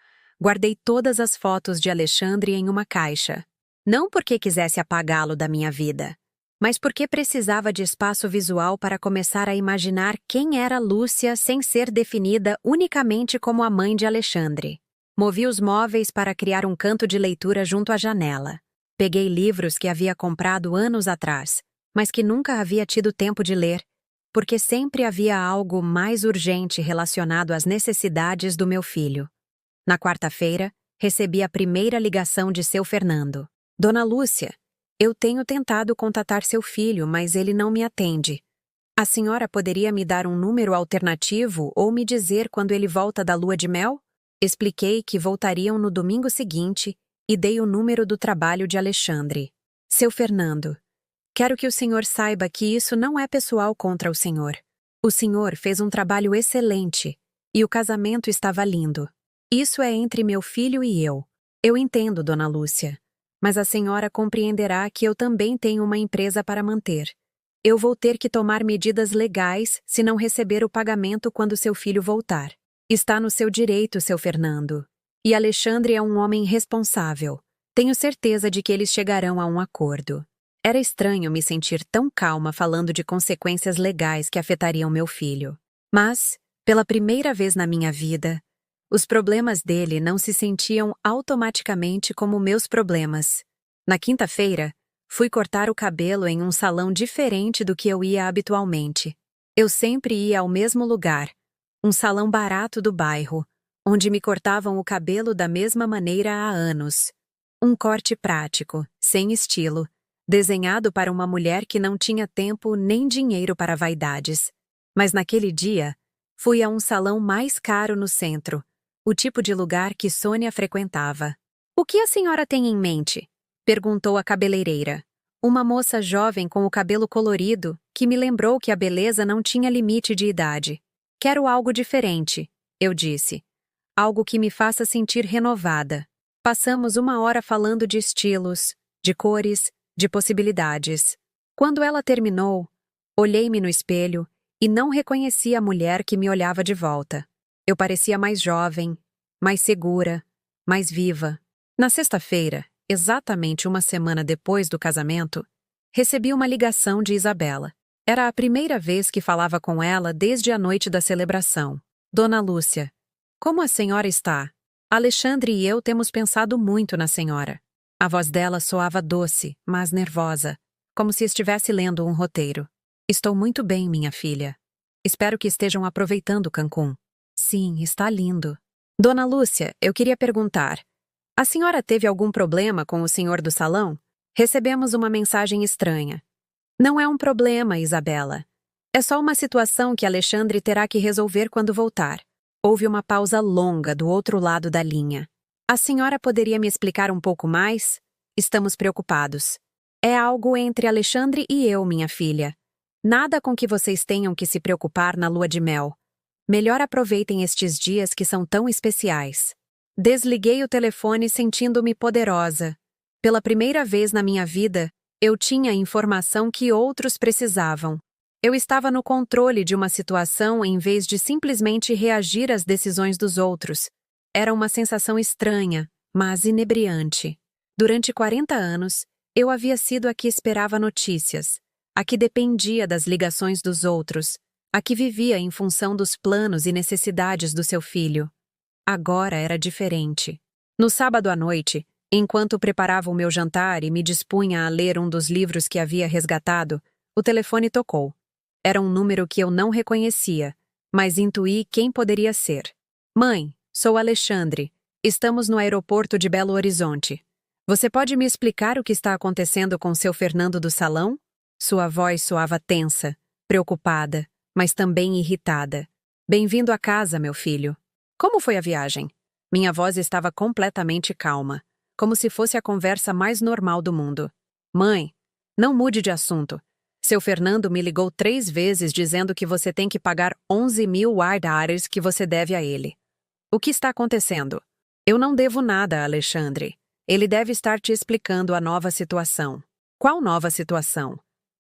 Guardei todas as fotos de Alexandre em uma caixa. Não porque quisesse apagá-lo da minha vida, mas porque precisava de espaço visual para começar a imaginar quem era Lúcia sem ser definida unicamente como a mãe de Alexandre. Movi os móveis para criar um canto de leitura junto à janela. Peguei livros que havia comprado anos atrás, mas que nunca havia tido tempo de ler, porque sempre havia algo mais urgente relacionado às necessidades do meu filho. Na quarta-feira, recebi a primeira ligação de seu Fernando. Dona Lúcia, eu tenho tentado contatar seu filho, mas ele não me atende. A senhora poderia me dar um número alternativo ou me dizer quando ele volta da lua de mel? Expliquei que voltariam no domingo seguinte e dei o número do trabalho de Alexandre. Seu Fernando, quero que o senhor saiba que isso não é pessoal contra o senhor. O senhor fez um trabalho excelente e o casamento estava lindo. Isso é entre meu filho e eu. Eu entendo, Dona Lúcia. Mas a senhora compreenderá que eu também tenho uma empresa para manter. Eu vou ter que tomar medidas legais se não receber o pagamento quando seu filho voltar. Está no seu direito, seu Fernando. E Alexandre é um homem responsável. Tenho certeza de que eles chegarão a um acordo. Era estranho me sentir tão calma falando de consequências legais que afetariam meu filho. Mas, pela primeira vez na minha vida, os problemas dele não se sentiam automaticamente como meus problemas. Na quinta-feira, fui cortar o cabelo em um salão diferente do que eu ia habitualmente. Eu sempre ia ao mesmo lugar, um salão barato do bairro, onde me cortavam o cabelo da mesma maneira há anos. Um corte prático, sem estilo, desenhado para uma mulher que não tinha tempo nem dinheiro para vaidades. Mas naquele dia, fui a um salão mais caro no centro, o tipo de lugar que Sônia frequentava. "O que a senhora tem em mente?" perguntou a cabeleireira. Uma moça jovem com o cabelo colorido, que me lembrou que a beleza não tinha limite de idade. "Quero algo diferente", eu disse. "Algo que me faça sentir renovada." Passamos uma hora falando de estilos, de cores, de possibilidades. Quando ela terminou, olhei-me no espelho e não reconheci a mulher que me olhava de volta. Eu parecia mais jovem, mais segura, mais viva. Na sexta-feira, exatamente uma semana depois do casamento, recebi uma ligação de Isabela. Era a primeira vez que falava com ela desde a noite da celebração. "Dona Lúcia, como a senhora está? Alexandre e eu temos pensado muito na senhora." A voz dela soava doce, mas nervosa, como se estivesse lendo um roteiro. "Estou muito bem, minha filha. Espero que estejam aproveitando Cancún." "Sim, está lindo." "Dona Lúcia, eu queria perguntar. A senhora teve algum problema com o senhor do salão? Recebemos uma mensagem estranha." "Não é um problema, Isabela. É só uma situação que Alexandre terá que resolver quando voltar. Houve uma pausa longa do outro lado da linha. A senhora poderia me explicar um pouco mais? Estamos preocupados. É algo entre Alexandre e eu, minha filha. Nada com que vocês tenham que se preocupar na lua de mel. Melhor aproveitem estes dias que são tão especiais. Desliguei o telefone sentindo-me poderosa. Pela primeira vez na minha vida, eu tinha a informação que outros precisavam. Eu estava no controle de uma situação em vez de simplesmente reagir às decisões dos outros. Era uma sensação estranha, mas inebriante. Durante 40 anos, eu havia sido a que esperava notícias, a que dependia das ligações dos outros, a que vivia em função dos planos e necessidades do seu filho. Agora era diferente. No sábado à noite, enquanto preparava o meu jantar e me dispunha a ler um dos livros que havia resgatado, o telefone tocou. Era um número que eu não reconhecia, mas intuí quem poderia ser. Mãe, sou Alexandre. Estamos no aeroporto de Belo Horizonte. Você pode me explicar o que está acontecendo com seu Fernando do salão? Sua voz soava tensa, preocupada, mas também irritada. Bem-vindo a casa, meu filho. Como foi a viagem? Minha voz estava completamente calma, como se fosse a conversa mais normal do mundo. Mãe, não mude de assunto. Seu Fernando me ligou 3 vezes dizendo que você tem que pagar 11.000 USD que você deve a ele. O que está acontecendo? Eu não devo nada a Alexandre. Ele deve estar te explicando a nova situação. Qual nova situação?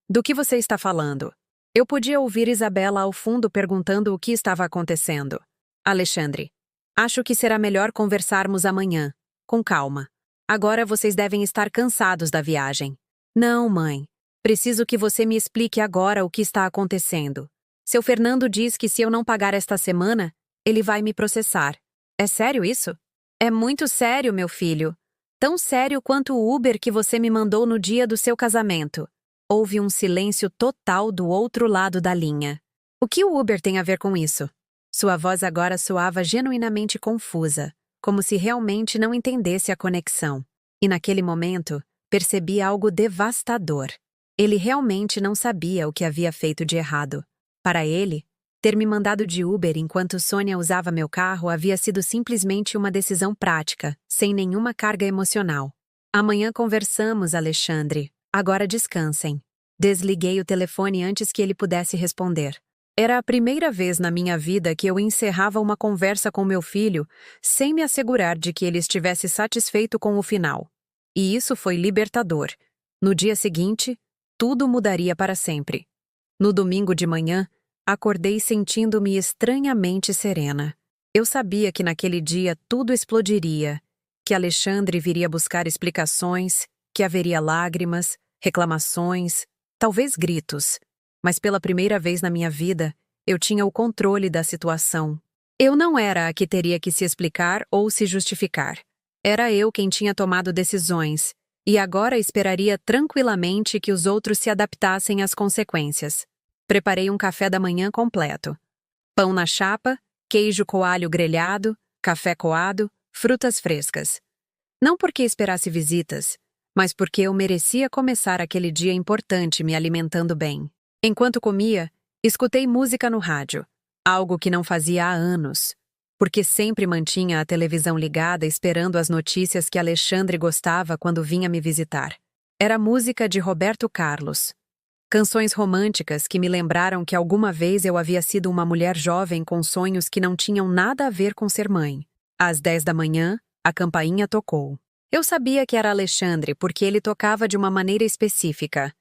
Do que você está falando? Eu podia ouvir Isabela ao fundo perguntando o que estava acontecendo. Alexandre, acho que será melhor conversarmos amanhã, com calma. Agora vocês devem estar cansados da viagem. Não, mãe. Preciso que você me explique agora o que está acontecendo. Seu Fernando diz que se eu não pagar esta semana, ele vai me processar. É sério isso? É muito sério, meu filho. Tão sério quanto o Uber que você me mandou no dia do seu casamento. Houve um silêncio total do outro lado da linha. O que o Uber tem a ver com isso? Sua voz agora soava genuinamente confusa, como se realmente não entendesse a conexão. E naquele momento, percebi algo devastador. Ele realmente não sabia o que havia feito de errado. Para ele, ter me mandado de Uber enquanto Sônia usava meu carro havia sido simplesmente uma decisão prática, sem nenhuma carga emocional. Amanhã conversamos, Alexandre. Agora descansem. Desliguei o telefone antes que ele pudesse responder. Era a primeira vez na minha vida que eu encerrava uma conversa com meu filho sem me assegurar de que ele estivesse satisfeito com o final. E isso foi libertador. No dia seguinte, tudo mudaria para sempre. No domingo de manhã, acordei sentindo-me estranhamente serena. Eu sabia que naquele dia tudo explodiria, que Alexandre viria buscar explicações, que haveria lágrimas, reclamações, talvez gritos. Mas pela primeira vez na minha vida, eu tinha o controle da situação. Eu não era a que teria que se explicar ou se justificar. Era eu quem tinha tomado decisões, e agora esperaria tranquilamente que os outros se adaptassem às consequências. Preparei um café da manhã completo. Pão na chapa, queijo coalho grelhado, café coado, frutas frescas. Não porque esperasse visitas, mas porque eu merecia começar aquele dia importante me alimentando bem. Enquanto comia, escutei música no rádio, algo que não fazia há anos, porque sempre mantinha a televisão ligada esperando as notícias que Alexandre gostava quando vinha me visitar. Era música de Roberto Carlos. Canções românticas que me lembraram que alguma vez eu havia sido uma mulher jovem com sonhos que não tinham nada a ver com ser mãe. Às 10 da manhã, a campainha tocou. Eu sabia que era Alexandre porque ele tocava de uma maneira específica.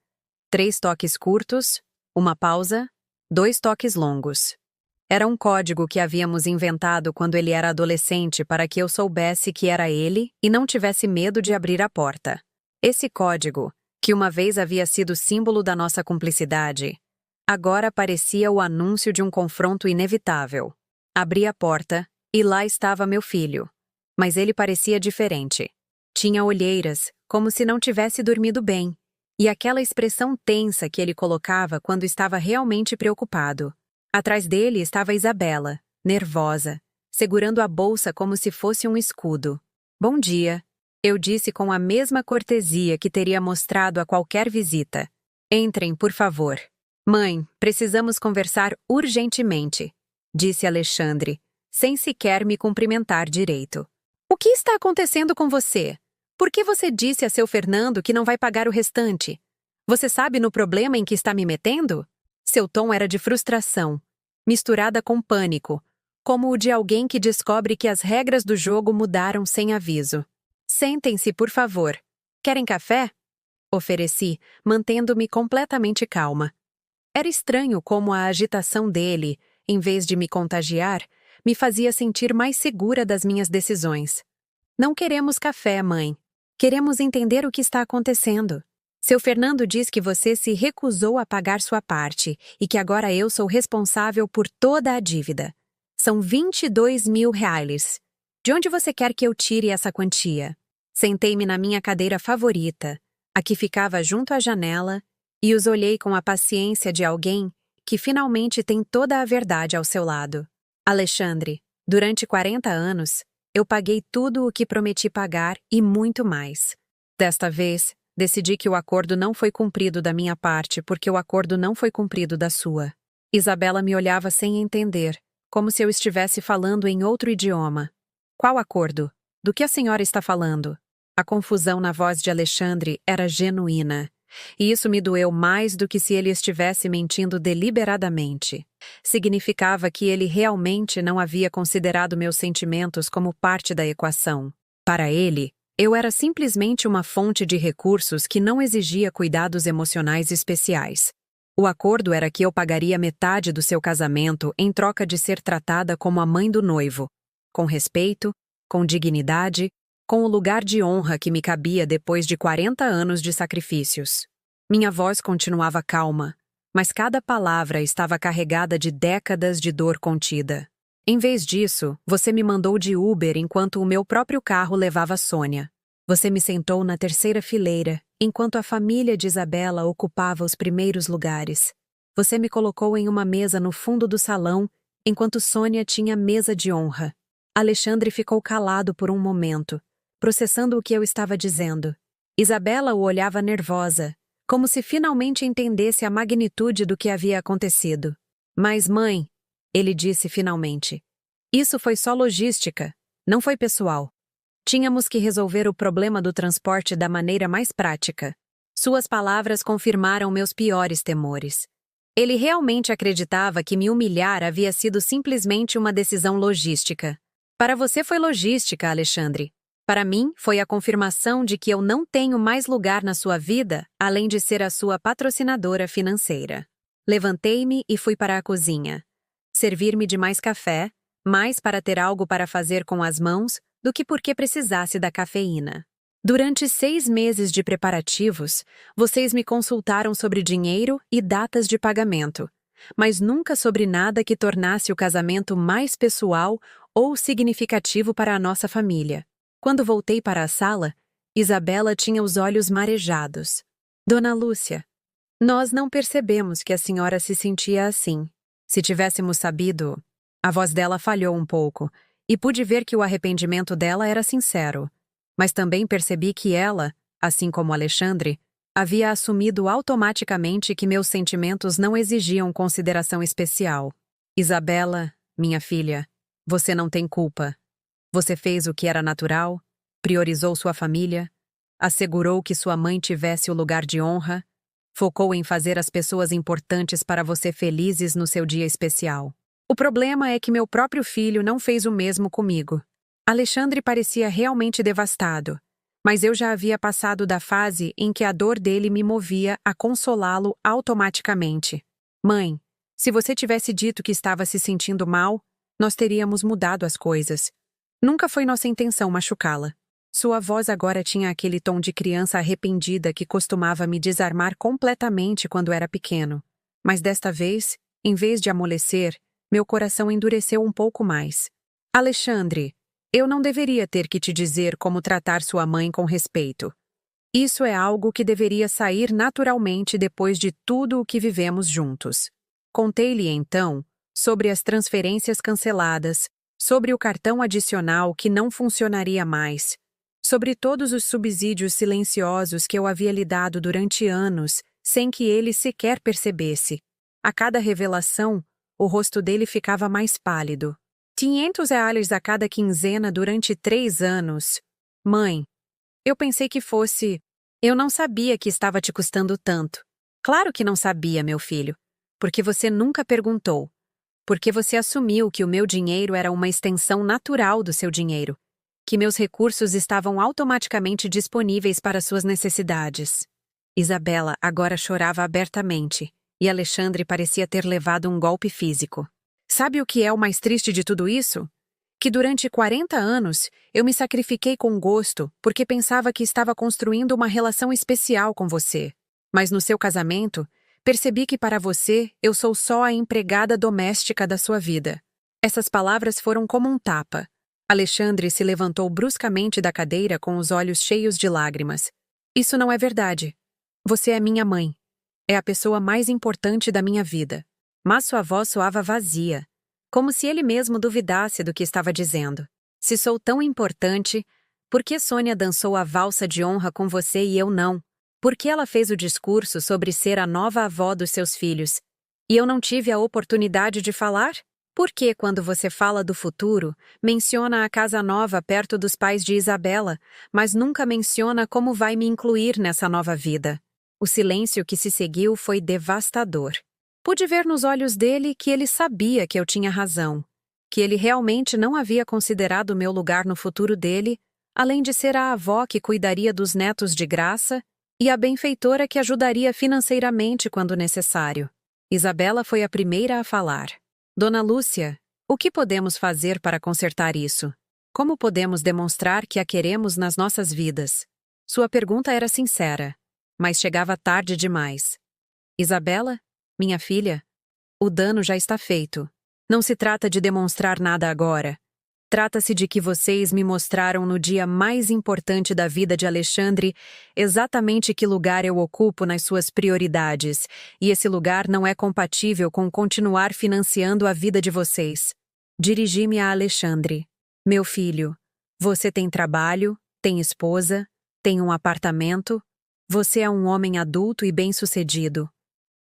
3 toques curtos, uma pausa, 2 toques longos. Era um código que havíamos inventado quando ele era adolescente para que eu soubesse que era ele e não tivesse medo de abrir a porta. Esse código, que uma vez havia sido símbolo da nossa cumplicidade, agora parecia o anúncio de um confronto inevitável. Abri a porta e lá estava meu filho. Mas ele parecia diferente. Tinha olheiras, como se não tivesse dormido bem, e aquela expressão tensa que ele colocava quando estava realmente preocupado. Atrás dele estava Isabela, nervosa, segurando a bolsa como se fosse um escudo. Bom dia, eu disse com a mesma cortesia que teria mostrado a qualquer visita. Entrem, por favor. Mãe, precisamos conversar urgentemente, disse Alexandre, sem sequer me cumprimentar direito. O que está acontecendo com você? Por que você disse a seu Fernando que não vai pagar o restante? Você sabe no problema em que está me metendo? Seu tom era de frustração, misturada com pânico, como o de alguém que descobre que as regras do jogo mudaram sem aviso. Sentem-se, por favor. Querem café? Ofereci, mantendo-me completamente calma. Era estranho como a agitação dele, em vez de me contagiar, me fazia sentir mais segura das minhas decisões. Não queremos café, mãe. Queremos entender o que está acontecendo. Seu Fernando diz que você se recusou a pagar sua parte e que agora eu sou responsável por toda a dívida. São 22.000 reais. De onde você quer que eu tire essa quantia? Sentei-me na minha cadeira favorita, a que ficava junto à janela, e os olhei com a paciência de alguém que finalmente tem toda a verdade ao seu lado. Alexandre, durante 40 anos, eu paguei tudo o que prometi pagar e muito mais. Desta vez, decidi que o acordo não foi cumprido da minha parte porque o acordo não foi cumprido da sua. Isabela me olhava sem entender, como se eu estivesse falando em outro idioma. Qual acordo? Do que a senhora está falando? A confusão na voz de Alexandre era genuína. E isso me doeu mais do que se ele estivesse mentindo deliberadamente. Significava que ele realmente não havia considerado meus sentimentos como parte da equação. Para ele, eu era simplesmente uma fonte de recursos que não exigia cuidados emocionais especiais. O acordo era que eu pagaria metade do seu casamento em troca de ser tratada como a mãe do noivo, com respeito, com dignidade, com o lugar de honra que me cabia depois de 40 anos de sacrifícios. Minha voz continuava calma, mas cada palavra estava carregada de décadas de dor contida. Em vez disso, você me mandou de Uber enquanto o meu próprio carro levava Sônia. Você me sentou na terceira fileira, enquanto a família de Isabela ocupava os primeiros lugares. Você me colocou em uma mesa no fundo do salão, enquanto Sônia tinha mesa de honra. Alexandre ficou calado por um momento, processando o que eu estava dizendo. Isabela o olhava nervosa, como se finalmente entendesse a magnitude do que havia acontecido. Mas, mãe, ele disse finalmente, isso foi só logística, não foi pessoal. Tínhamos que resolver o problema do transporte da maneira mais prática. Suas palavras confirmaram meus piores temores. Ele realmente acreditava que me humilhar havia sido simplesmente uma decisão logística. Para você foi logística, Alexandre. Para mim, foi a confirmação de que eu não tenho mais lugar na sua vida, além de ser a sua patrocinadora financeira. Levantei-me e fui para a cozinha. Servir-me de mais café, mais para ter algo para fazer com as mãos, do que porque precisasse da cafeína. Durante 6 meses de preparativos, vocês me consultaram sobre dinheiro e datas de pagamento, mas nunca sobre nada que tornasse o casamento mais pessoal ou significativo para a nossa família. Quando voltei para a sala, Isabela tinha os olhos marejados. Dona Lúcia, nós não percebemos que a senhora se sentia assim. Se tivéssemos sabido... A voz dela falhou um pouco, e pude ver que o arrependimento dela era sincero. Mas também percebi que ela, assim como Alexandre, havia assumido automaticamente que meus sentimentos não exigiam consideração especial. Isabela, minha filha, você não tem culpa. Você fez o que era natural, priorizou sua família, assegurou que sua mãe tivesse o lugar de honra, focou em fazer as pessoas importantes para você felizes no seu dia especial. O problema é que meu próprio filho não fez o mesmo comigo. Alexandre parecia realmente devastado, mas eu já havia passado da fase em que a dor dele me movia a consolá-lo automaticamente. Mãe, se você tivesse dito que estava se sentindo mal, nós teríamos mudado as coisas. Nunca foi nossa intenção machucá-la. Sua voz agora tinha aquele tom de criança arrependida que costumava me desarmar completamente quando era pequeno. Mas desta vez, em vez de amolecer, meu coração endureceu um pouco mais. Alexandre, eu não deveria ter que te dizer como tratar sua mãe com respeito. Isso é algo que deveria sair naturalmente depois de tudo o que vivemos juntos. Contei-lhe, então, sobre as transferências canceladas, sobre o cartão adicional que não funcionaria mais, sobre todos os subsídios silenciosos que eu havia lhe dado durante anos, sem que ele sequer percebesse. A cada revelação, o rosto dele ficava mais pálido. R$ 500 a cada quinzena durante 3 anos. Mãe, eu pensei que fosse... Eu não sabia que estava te custando tanto. Claro que não sabia, meu filho. Porque você nunca perguntou. Porque você assumiu que o meu dinheiro era uma extensão natural do seu dinheiro. Que meus recursos estavam automaticamente disponíveis para suas necessidades. Isabela agora chorava abertamente, e Alexandre parecia ter levado um golpe físico. Sabe o que é o mais triste de tudo isso? Que durante 40 anos eu me sacrifiquei com gosto porque pensava que estava construindo uma relação especial com você. Mas no seu casamento, percebi que para você eu sou só a empregada doméstica da sua vida. Essas palavras foram como um tapa. Alexandre se levantou bruscamente da cadeira com os olhos cheios de lágrimas. Isso não é verdade. Você é minha mãe. É a pessoa mais importante da minha vida. Mas sua voz soava vazia, como se ele mesmo duvidasse do que estava dizendo. Se sou tão importante, por que Sônia dançou a valsa de honra com você e eu não? Por que ela fez o discurso sobre ser a nova avó dos seus filhos? E eu não tive a oportunidade de falar? Por que, quando você fala do futuro, menciona a casa nova perto dos pais de Isabela, mas nunca menciona como vai me incluir nessa nova vida? O silêncio que se seguiu foi devastador. Pude ver nos olhos dele que ele sabia que eu tinha razão, que ele realmente não havia considerado o meu lugar no futuro dele, além de ser a avó que cuidaria dos netos de graça e a benfeitora que ajudaria financeiramente quando necessário. Isabela foi a primeira a falar. Dona Lúcia, o que podemos fazer para consertar isso? Como podemos demonstrar que a queremos nas nossas vidas? Sua pergunta era sincera, mas chegava tarde demais. Isabela, minha filha, o dano já está feito. Não se trata de demonstrar nada agora. Trata-se de que vocês me mostraram no dia mais importante da vida de Alexandre exatamente que lugar eu ocupo nas suas prioridades, e esse lugar não é compatível com continuar financiando a vida de vocês. Dirigi-me a Alexandre. Meu filho, você tem trabalho, tem esposa, tem um apartamento, você é um homem adulto e bem-sucedido.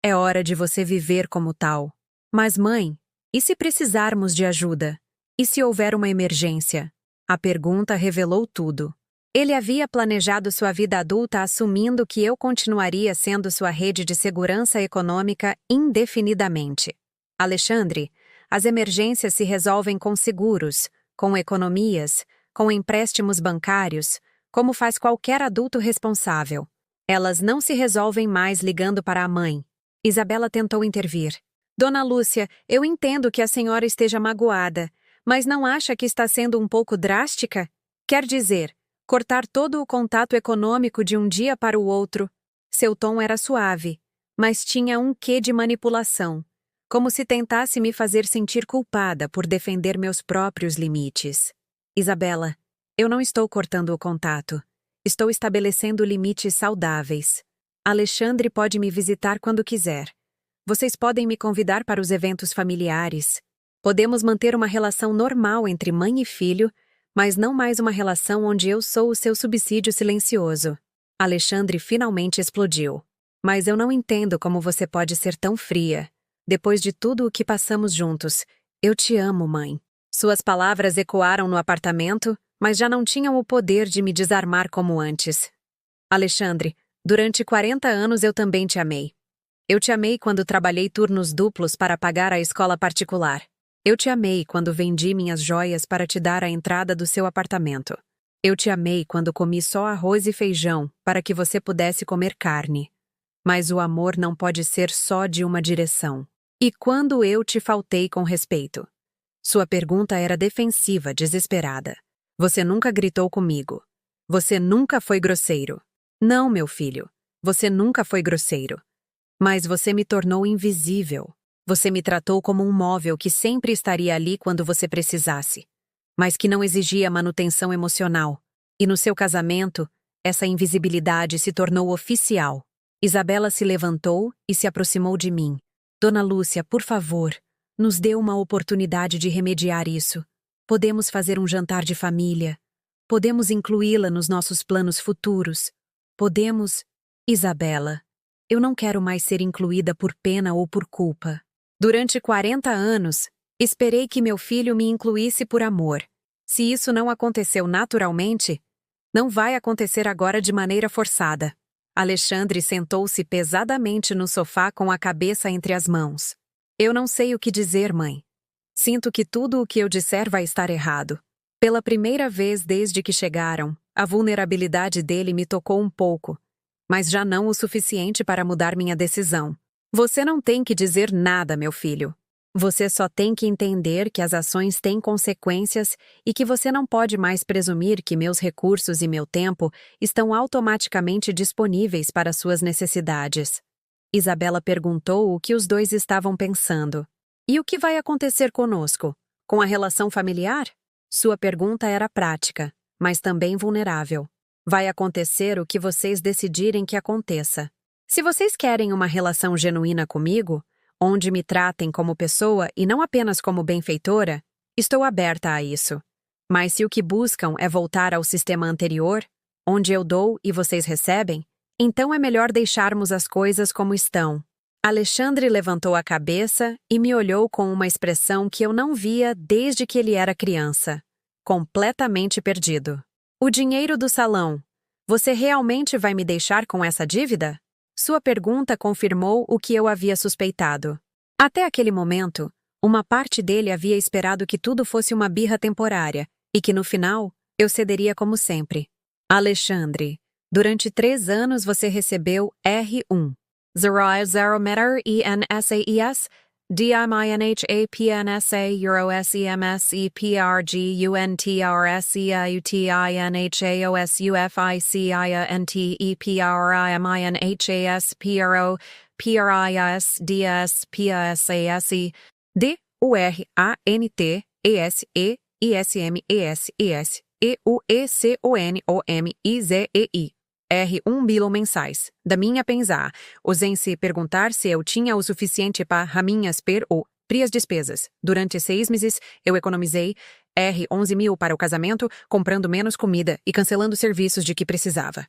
É hora de você viver como tal. Mas, mãe, e se precisarmos de ajuda? E se houver uma emergência? A pergunta revelou tudo. Ele havia planejado sua vida adulta assumindo que eu continuaria sendo sua rede de segurança econômica indefinidamente. Alexandre, as emergências se resolvem com seguros, com economias, com empréstimos bancários, como faz qualquer adulto responsável. Elas não se resolvem mais ligando para a mãe. Isabela tentou intervir. Dona Lúcia, eu entendo que a senhora esteja magoada, mas não acha que está sendo um pouco drástica? Quer dizer, cortar todo o contato econômico de um dia para o outro. Seu tom era suave, mas tinha um quê de manipulação, como se tentasse me fazer sentir culpada por defender meus próprios limites. Isabela, eu não estou cortando o contato. Estou estabelecendo limites saudáveis. Alexandre pode me visitar quando quiser. Vocês podem me convidar para os eventos familiares. Podemos manter uma relação normal entre mãe e filho, mas não mais uma relação onde eu sou o seu subsídio silencioso. Alexandre finalmente explodiu. Mas eu não entendo como você pode ser tão fria. Depois de tudo o que passamos juntos, eu te amo, mãe. Suas palavras ecoaram no apartamento, mas já não tinham o poder de me desarmar como antes. Alexandre, durante 40 anos eu também te amei. Eu te amei quando trabalhei turnos duplos para pagar a escola particular. Eu te amei quando vendi minhas joias para te dar a entrada do seu apartamento. Eu te amei quando comi só arroz e feijão para que você pudesse comer carne. Mas o amor não pode ser só de uma direção. E quando eu te faltei com respeito? Sua pergunta era defensiva, desesperada. Você nunca gritou comigo. Você nunca foi grosseiro. Não, meu filho. Você nunca foi grosseiro. Mas você me tornou invisível. Você me tratou como um móvel que sempre estaria ali quando você precisasse, mas que não exigia manutenção emocional. E no seu casamento, essa invisibilidade se tornou oficial. Isabela se levantou e se aproximou de mim. Dona Lúcia, por favor, nos dê uma oportunidade de remediar isso. Podemos fazer um jantar de família. Podemos incluí-la nos nossos planos futuros. Podemos... Isabela, eu não quero mais ser incluída por pena ou por culpa. Durante 40 anos, Esperei que meu filho me incluísse por amor. Se isso não aconteceu naturalmente, não vai acontecer agora de maneira forçada. Alexandre sentou-se pesadamente no sofá com a cabeça entre as mãos. Eu não sei o que dizer, mãe. Sinto que tudo o que eu disser vai estar errado. Pela primeira vez desde que chegaram, a vulnerabilidade dele me tocou um pouco, mas já não o suficiente para mudar minha decisão. Você não tem que dizer nada, meu filho. Você só tem que entender que as ações têm consequências e que você não pode mais presumir que meus recursos e meu tempo estão automaticamente disponíveis para suas necessidades. Isabela perguntou o que os dois estavam pensando. E o que vai acontecer conosco? Com a relação familiar? Sua pergunta era prática, mas também vulnerável. Vai acontecer o que vocês decidirem que aconteça. Se vocês querem uma relação genuína comigo, onde me tratem como pessoa e não apenas como benfeitora, estou aberta a isso. Mas se o que buscam é voltar ao sistema anterior, onde eu dou e vocês recebem, então é melhor deixarmos as coisas como estão. Alexandre levantou a cabeça e me olhou com uma expressão que eu não via desde que ele era criança. Completamente perdido. O dinheiro do salão. Você realmente vai me deixar com essa dívida? Sua pergunta confirmou o que eu havia suspeitado. Até aquele momento, uma parte dele havia esperado que tudo fosse uma birra temporária e que no final, eu cederia como sempre. Alexandre, durante 3 anos você recebeu R1. Zero meter ENSAES, DIMINHAPNSA Euro SEMS EPRG UNTRSEIUTINHAOS UFICIA NTEPRIMINHAS PRO PRIS DS PASASE D URANT ESE ISMESES EUECONOMIZEI R1 bilhão mensais. Da minha pensar, usem-se perguntar se eu tinha o suficiente para minhas prias despesas. Durante 6 meses, eu economizei R11.000 para o casamento, comprando menos comida e cancelando serviços de que precisava.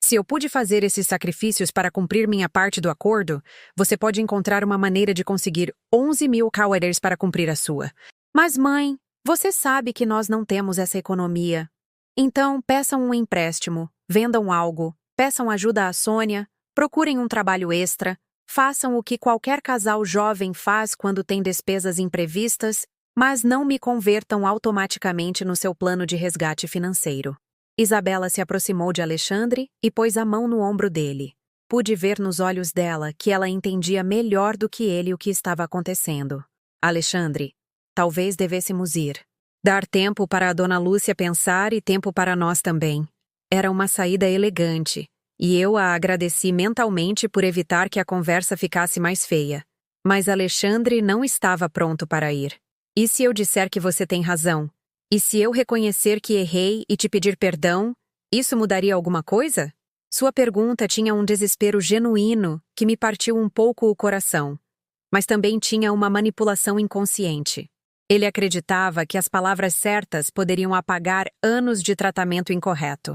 Se eu pude fazer esses sacrifícios para cumprir minha parte do acordo, você pode encontrar uma maneira de conseguir 11.000 KWs para cumprir a sua. Mas mãe, você sabe que nós não temos essa economia. Então, peçam um empréstimo. Vendam algo, peçam ajuda à Sônia, procurem um trabalho extra, façam o que qualquer casal jovem faz quando tem despesas imprevistas, mas não me convertam automaticamente no seu plano de resgate financeiro. Isabela se aproximou de Alexandre e pôs a mão no ombro dele. Pude ver nos olhos dela que ela entendia melhor do que ele o que estava acontecendo. Alexandre, talvez devêssemos ir. Dar tempo para a dona Lúcia pensar e tempo para nós também. Era uma saída elegante, e eu a agradeci mentalmente por evitar que a conversa ficasse mais feia. Mas Alexandre não estava pronto para ir. E se eu disser que você tem razão? E se eu reconhecer que errei e te pedir perdão, isso mudaria alguma coisa? Sua pergunta tinha um desespero genuíno que me partiu um pouco o coração, mas também tinha uma manipulação inconsciente. Ele acreditava que as palavras certas poderiam apagar anos de tratamento incorreto.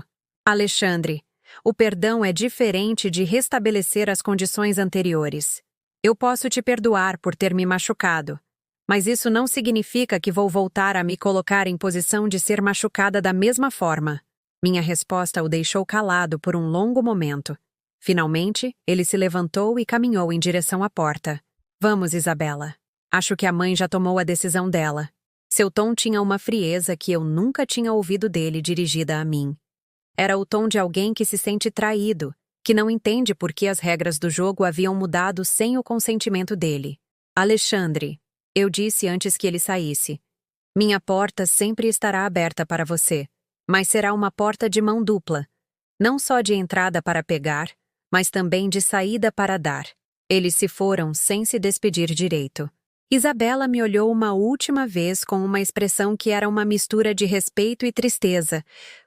Alexandre, o perdão é diferente de restabelecer as condições anteriores. Eu posso te perdoar por ter me machucado, mas isso não significa que vou voltar a me colocar em posição de ser machucada da mesma forma. Minha resposta o deixou calado por um longo momento. Finalmente, ele se levantou e caminhou em direção à porta. Vamos, Isabela. Acho que a mãe já tomou a decisão dela. Seu tom tinha uma frieza que eu nunca tinha ouvido dele dirigida a mim. Era o tom de alguém que se sente traído, que não entende por que as regras do jogo haviam mudado sem o consentimento dele. Alexandre, eu disse antes que ele saísse. Minha porta sempre estará aberta para você, mas será uma porta de mão dupla. Não só de entrada para pegar, mas também de saída para dar. Eles se foram sem se despedir direito. Isabela me olhou uma última vez com uma expressão que era uma mistura de respeito e tristeza,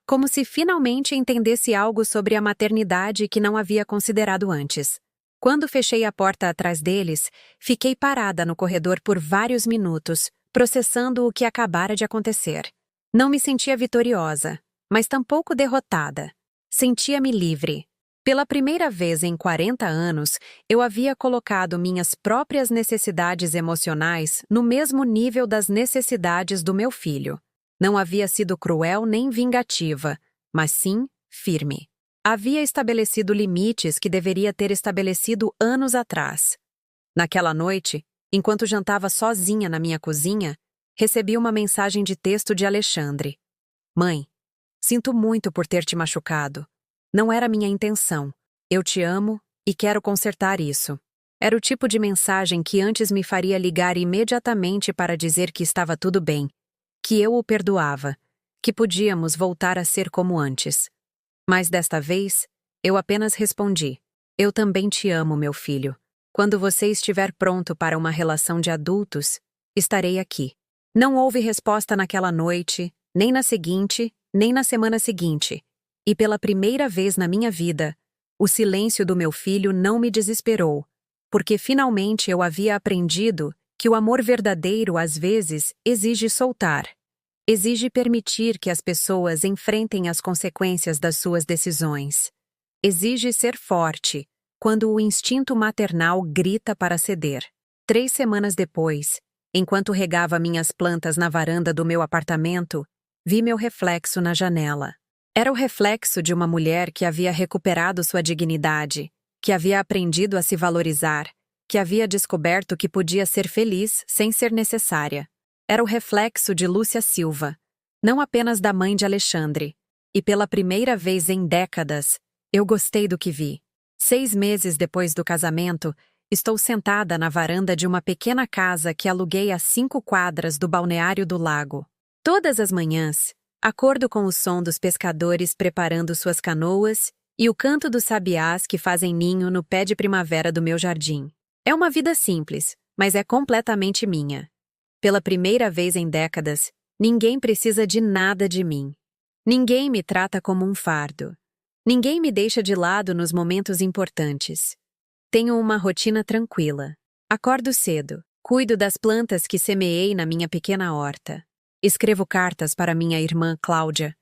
como se finalmente entendesse algo sobre a maternidade que não havia considerado antes. Quando fechei a porta atrás deles, fiquei parada no corredor por vários minutos, processando o que acabara de acontecer. Não me sentia vitoriosa, mas tampouco derrotada. Sentia-me livre. Pela primeira vez em 40 anos, eu havia colocado minhas próprias necessidades emocionais no mesmo nível das necessidades do meu filho. Não havia sido cruel nem vingativa, mas sim firme. Havia estabelecido limites que deveria ter estabelecido anos atrás. Naquela noite, enquanto jantava sozinha na minha cozinha, recebi uma mensagem de texto de Alexandre. Mãe, sinto muito por ter te machucado. Não era minha intenção. Eu te amo e quero consertar isso. Era o tipo de mensagem que antes me faria ligar imediatamente para dizer que estava tudo bem, que eu o perdoava, que podíamos voltar a ser como antes. Mas desta vez, eu apenas respondi: eu também te amo, meu filho. Quando você estiver pronto para uma relação de adultos, estarei aqui. Não houve resposta naquela noite, nem na seguinte, nem na semana seguinte. E pela primeira vez na minha vida, o silêncio do meu filho não me desesperou, porque finalmente eu havia aprendido que o amor verdadeiro às vezes exige soltar. Exige permitir que as pessoas enfrentem as consequências das suas decisões. Exige ser forte quando o instinto maternal grita para ceder. 3 semanas depois, enquanto regava minhas plantas na varanda do meu apartamento, vi meu reflexo na janela. Era o reflexo de uma mulher que havia recuperado sua dignidade, que havia aprendido a se valorizar, que havia descoberto que podia ser feliz sem ser necessária. Era o reflexo de Lúcia Silva, não apenas da mãe de Alexandre. E pela primeira vez em décadas, eu gostei do que vi. 6 meses depois do casamento, estou sentada na varanda de uma pequena casa que aluguei a 5 quadras do balneário do lago. Todas as manhãs, acordo com o som dos pescadores preparando suas canoas e o canto dos sabiás que fazem ninho no pé de primavera do meu jardim. É uma vida simples, mas é completamente minha. Pela primeira vez em décadas, ninguém precisa de nada de mim. Ninguém me trata como um fardo. Ninguém me deixa de lado nos momentos importantes. Tenho uma rotina tranquila. Acordo cedo, cuido das plantas que semeei na minha pequena horta. Escrevo cartas para minha irmã Cláudia,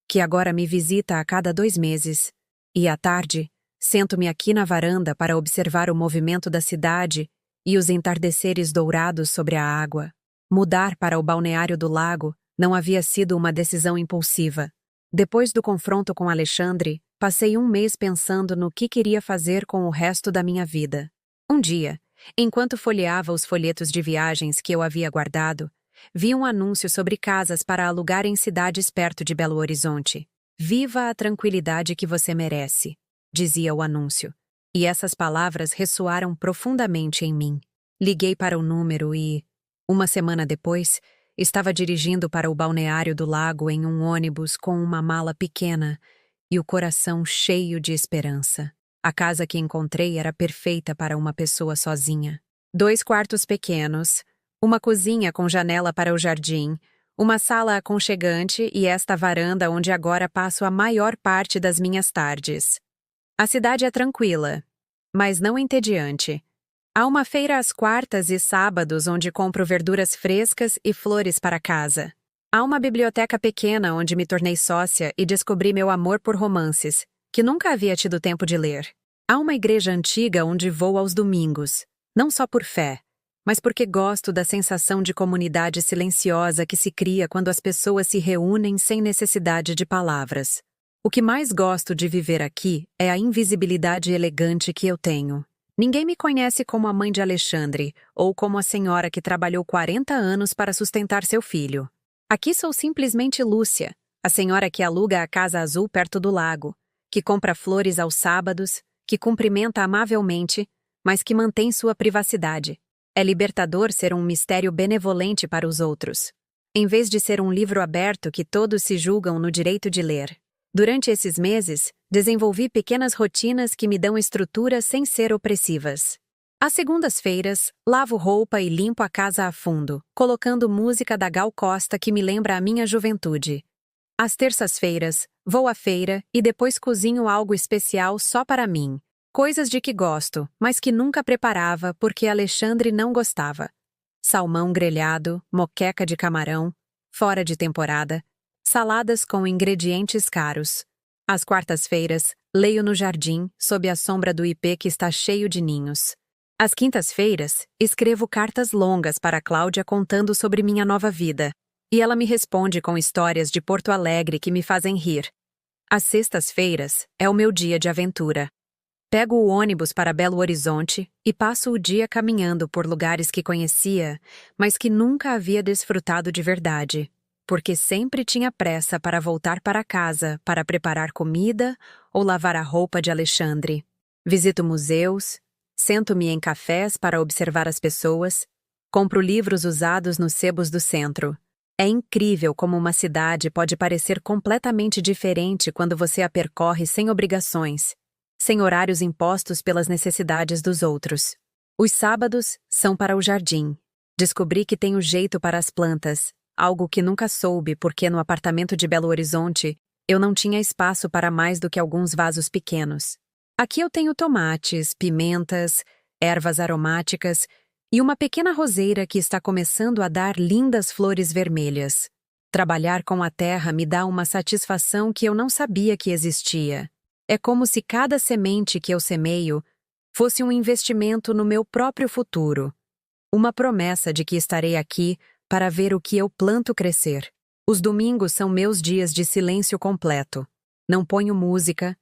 que agora me visita a cada 2 meses. E à tarde, sento-me aqui na varanda para observar o movimento da cidade e os entardeceres dourados sobre a água. Mudar para o balneário do lago não havia sido uma decisão impulsiva. Depois do confronto com Alexandre, passei 1 mês pensando no que queria fazer com o resto da minha vida. Um dia, enquanto folheava os folhetos de viagens que eu havia guardado, vi um anúncio sobre casas para alugar em cidades perto de Belo Horizonte. Viva a tranquilidade que você merece, dizia o anúncio. E essas palavras ressoaram profundamente em mim. Liguei para o número e, 1 semana depois, estava dirigindo para o balneário do lago em um ônibus com uma mala pequena e o coração cheio de esperança. A casa que encontrei era perfeita para uma pessoa sozinha. 2 quartos pequenos, uma cozinha com janela para o jardim, uma sala aconchegante e esta varanda onde agora passo a maior parte das minhas tardes. A cidade é tranquila, mas não entediante. Há uma feira às quartas e sábados onde compro verduras frescas e flores para casa. Há uma biblioteca pequena onde me tornei sócia e descobri meu amor por romances, que nunca havia tido tempo de ler. Há uma igreja antiga onde vou aos domingos, não só por fé, mas porque gosto da sensação de comunidade silenciosa que se cria quando as pessoas se reúnem sem necessidade de palavras. O que mais gosto de viver aqui é a invisibilidade elegante que eu tenho. Ninguém me conhece como a mãe de Alexandre ou como a senhora que trabalhou 40 anos para sustentar seu filho. Aqui sou simplesmente Lúcia, a senhora que aluga a casa azul perto do lago, que compra flores aos sábados, que cumprimenta amavelmente, mas que mantém sua privacidade. É libertador ser um mistério benevolente para os outros, em vez de ser um livro aberto que todos se julgam no direito de ler. Durante esses meses, desenvolvi pequenas rotinas que me dão estrutura sem ser opressivas. Às segundas-feiras, lavo roupa e limpo a casa a fundo, colocando música da Gal Costa que me lembra a minha juventude. Às terças-feiras, vou à feira e depois cozinho algo especial só para mim. Coisas de que gosto, mas que nunca preparava porque Alexandre não gostava. Salmão grelhado, moqueca de camarão, fora de temporada, saladas com ingredientes caros. Às quartas-feiras, Leio no jardim, sob a sombra do ipê que está cheio de ninhos. Às quintas-feiras, escrevo cartas longas para Cláudia contando sobre minha nova vida. E ela me responde com histórias de Porto Alegre que me fazem rir. Às sextas-feiras, é o meu dia de aventura. Pego o ônibus para Belo Horizonte e passo o dia caminhando por lugares que conhecia, mas que nunca havia desfrutado de verdade, porque sempre tinha pressa para voltar para casa para preparar comida ou lavar a roupa de Alexandre. Visito museus, sento-me em cafés para observar as pessoas, compro livros usados nos sebos do centro. É incrível como uma cidade pode parecer completamente diferente quando você a percorre sem obrigações, sem horários impostos pelas necessidades dos outros. Os sábados são para o jardim. Descobri que tenho jeito para as plantas, algo que nunca soube porque no apartamento de Belo Horizonte eu não tinha espaço para mais do que alguns vasos pequenos. Aqui eu tenho tomates, pimentas, ervas aromáticas e uma pequena roseira que está começando a dar lindas flores vermelhas. Trabalhar com a terra me dá uma satisfação que eu não sabia que existia. É como se cada semente que eu semeio fosse um investimento no meu próprio futuro. Uma promessa de que estarei aqui para ver o que eu planto crescer. Os domingos são meus dias de silêncio completo. Não ponho música,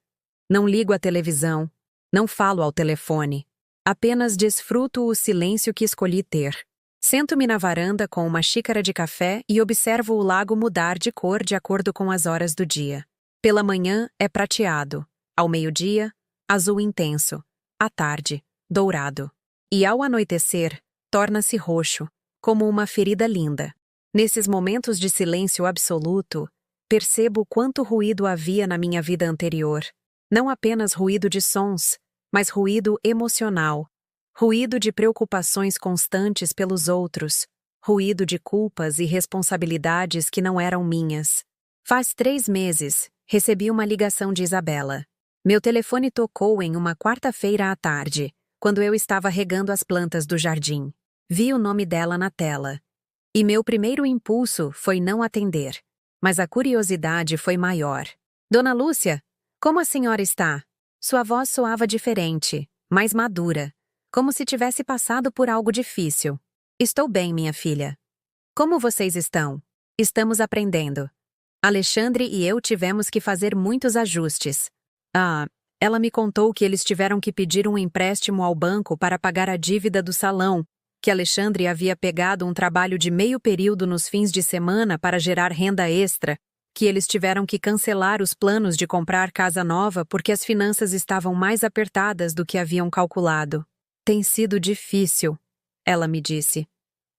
não ligo a televisão, não falo ao telefone. Apenas desfruto o silêncio que escolhi ter. Sento-me na varanda com uma xícara de café e observo o lago mudar de cor de acordo com as horas do dia. Pela manhã é prateado, ao meio-dia, azul intenso, à tarde, dourado. E ao anoitecer, torna-se roxo, como uma ferida linda. Nesses momentos de silêncio absoluto, percebo quanto ruído havia na minha vida anterior. Não apenas ruído de sons, mas ruído emocional, ruído de preocupações constantes pelos outros, ruído de culpas e responsabilidades que não eram minhas. Faz 3 meses, recebi uma ligação de Isabela. Meu telefone tocou em uma quarta-feira à tarde, quando eu estava regando as plantas do jardim. Vi o nome dela na tela. E meu primeiro impulso foi não atender. Mas a curiosidade foi maior. Dona Lúcia, como a senhora está? Sua voz soava diferente, mais madura, como se tivesse passado por algo difícil. Estou bem, minha filha. Como vocês estão? Estamos aprendendo. Alexandre e eu tivemos que fazer muitos ajustes. Ela me contou que eles tiveram que pedir um empréstimo ao banco para pagar a dívida do salão, que Alexandre havia pegado um trabalho de meio período nos fins de semana para gerar renda extra, que eles tiveram que cancelar os planos de comprar casa nova porque as finanças estavam mais apertadas do que haviam calculado. Tem sido difícil, ela me disse,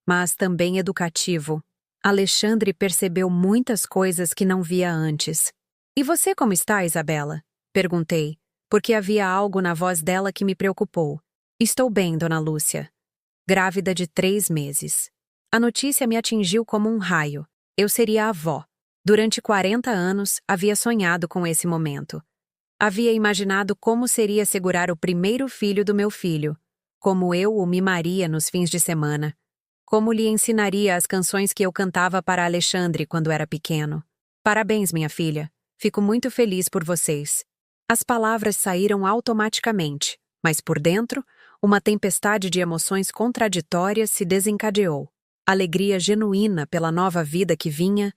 mas também educativo. Alexandre percebeu muitas coisas que não via antes. E você como está, Isabela? Perguntei, porque havia algo na voz dela que me preocupou. Estou bem, dona Lúcia. Grávida de 3 meses. A notícia me atingiu como um raio. Eu seria avó. Durante 40 anos, havia sonhado com esse momento. Havia imaginado como seria segurar o primeiro filho do meu filho, como eu o mimaria nos fins de semana, como lhe ensinaria as canções que eu cantava para Alexandre quando era pequeno. Parabéns, minha filha. Fico muito feliz por vocês. As palavras saíram automaticamente, mas por dentro, uma tempestade de emoções contraditórias se desencadeou. Alegria genuína pela nova vida que vinha,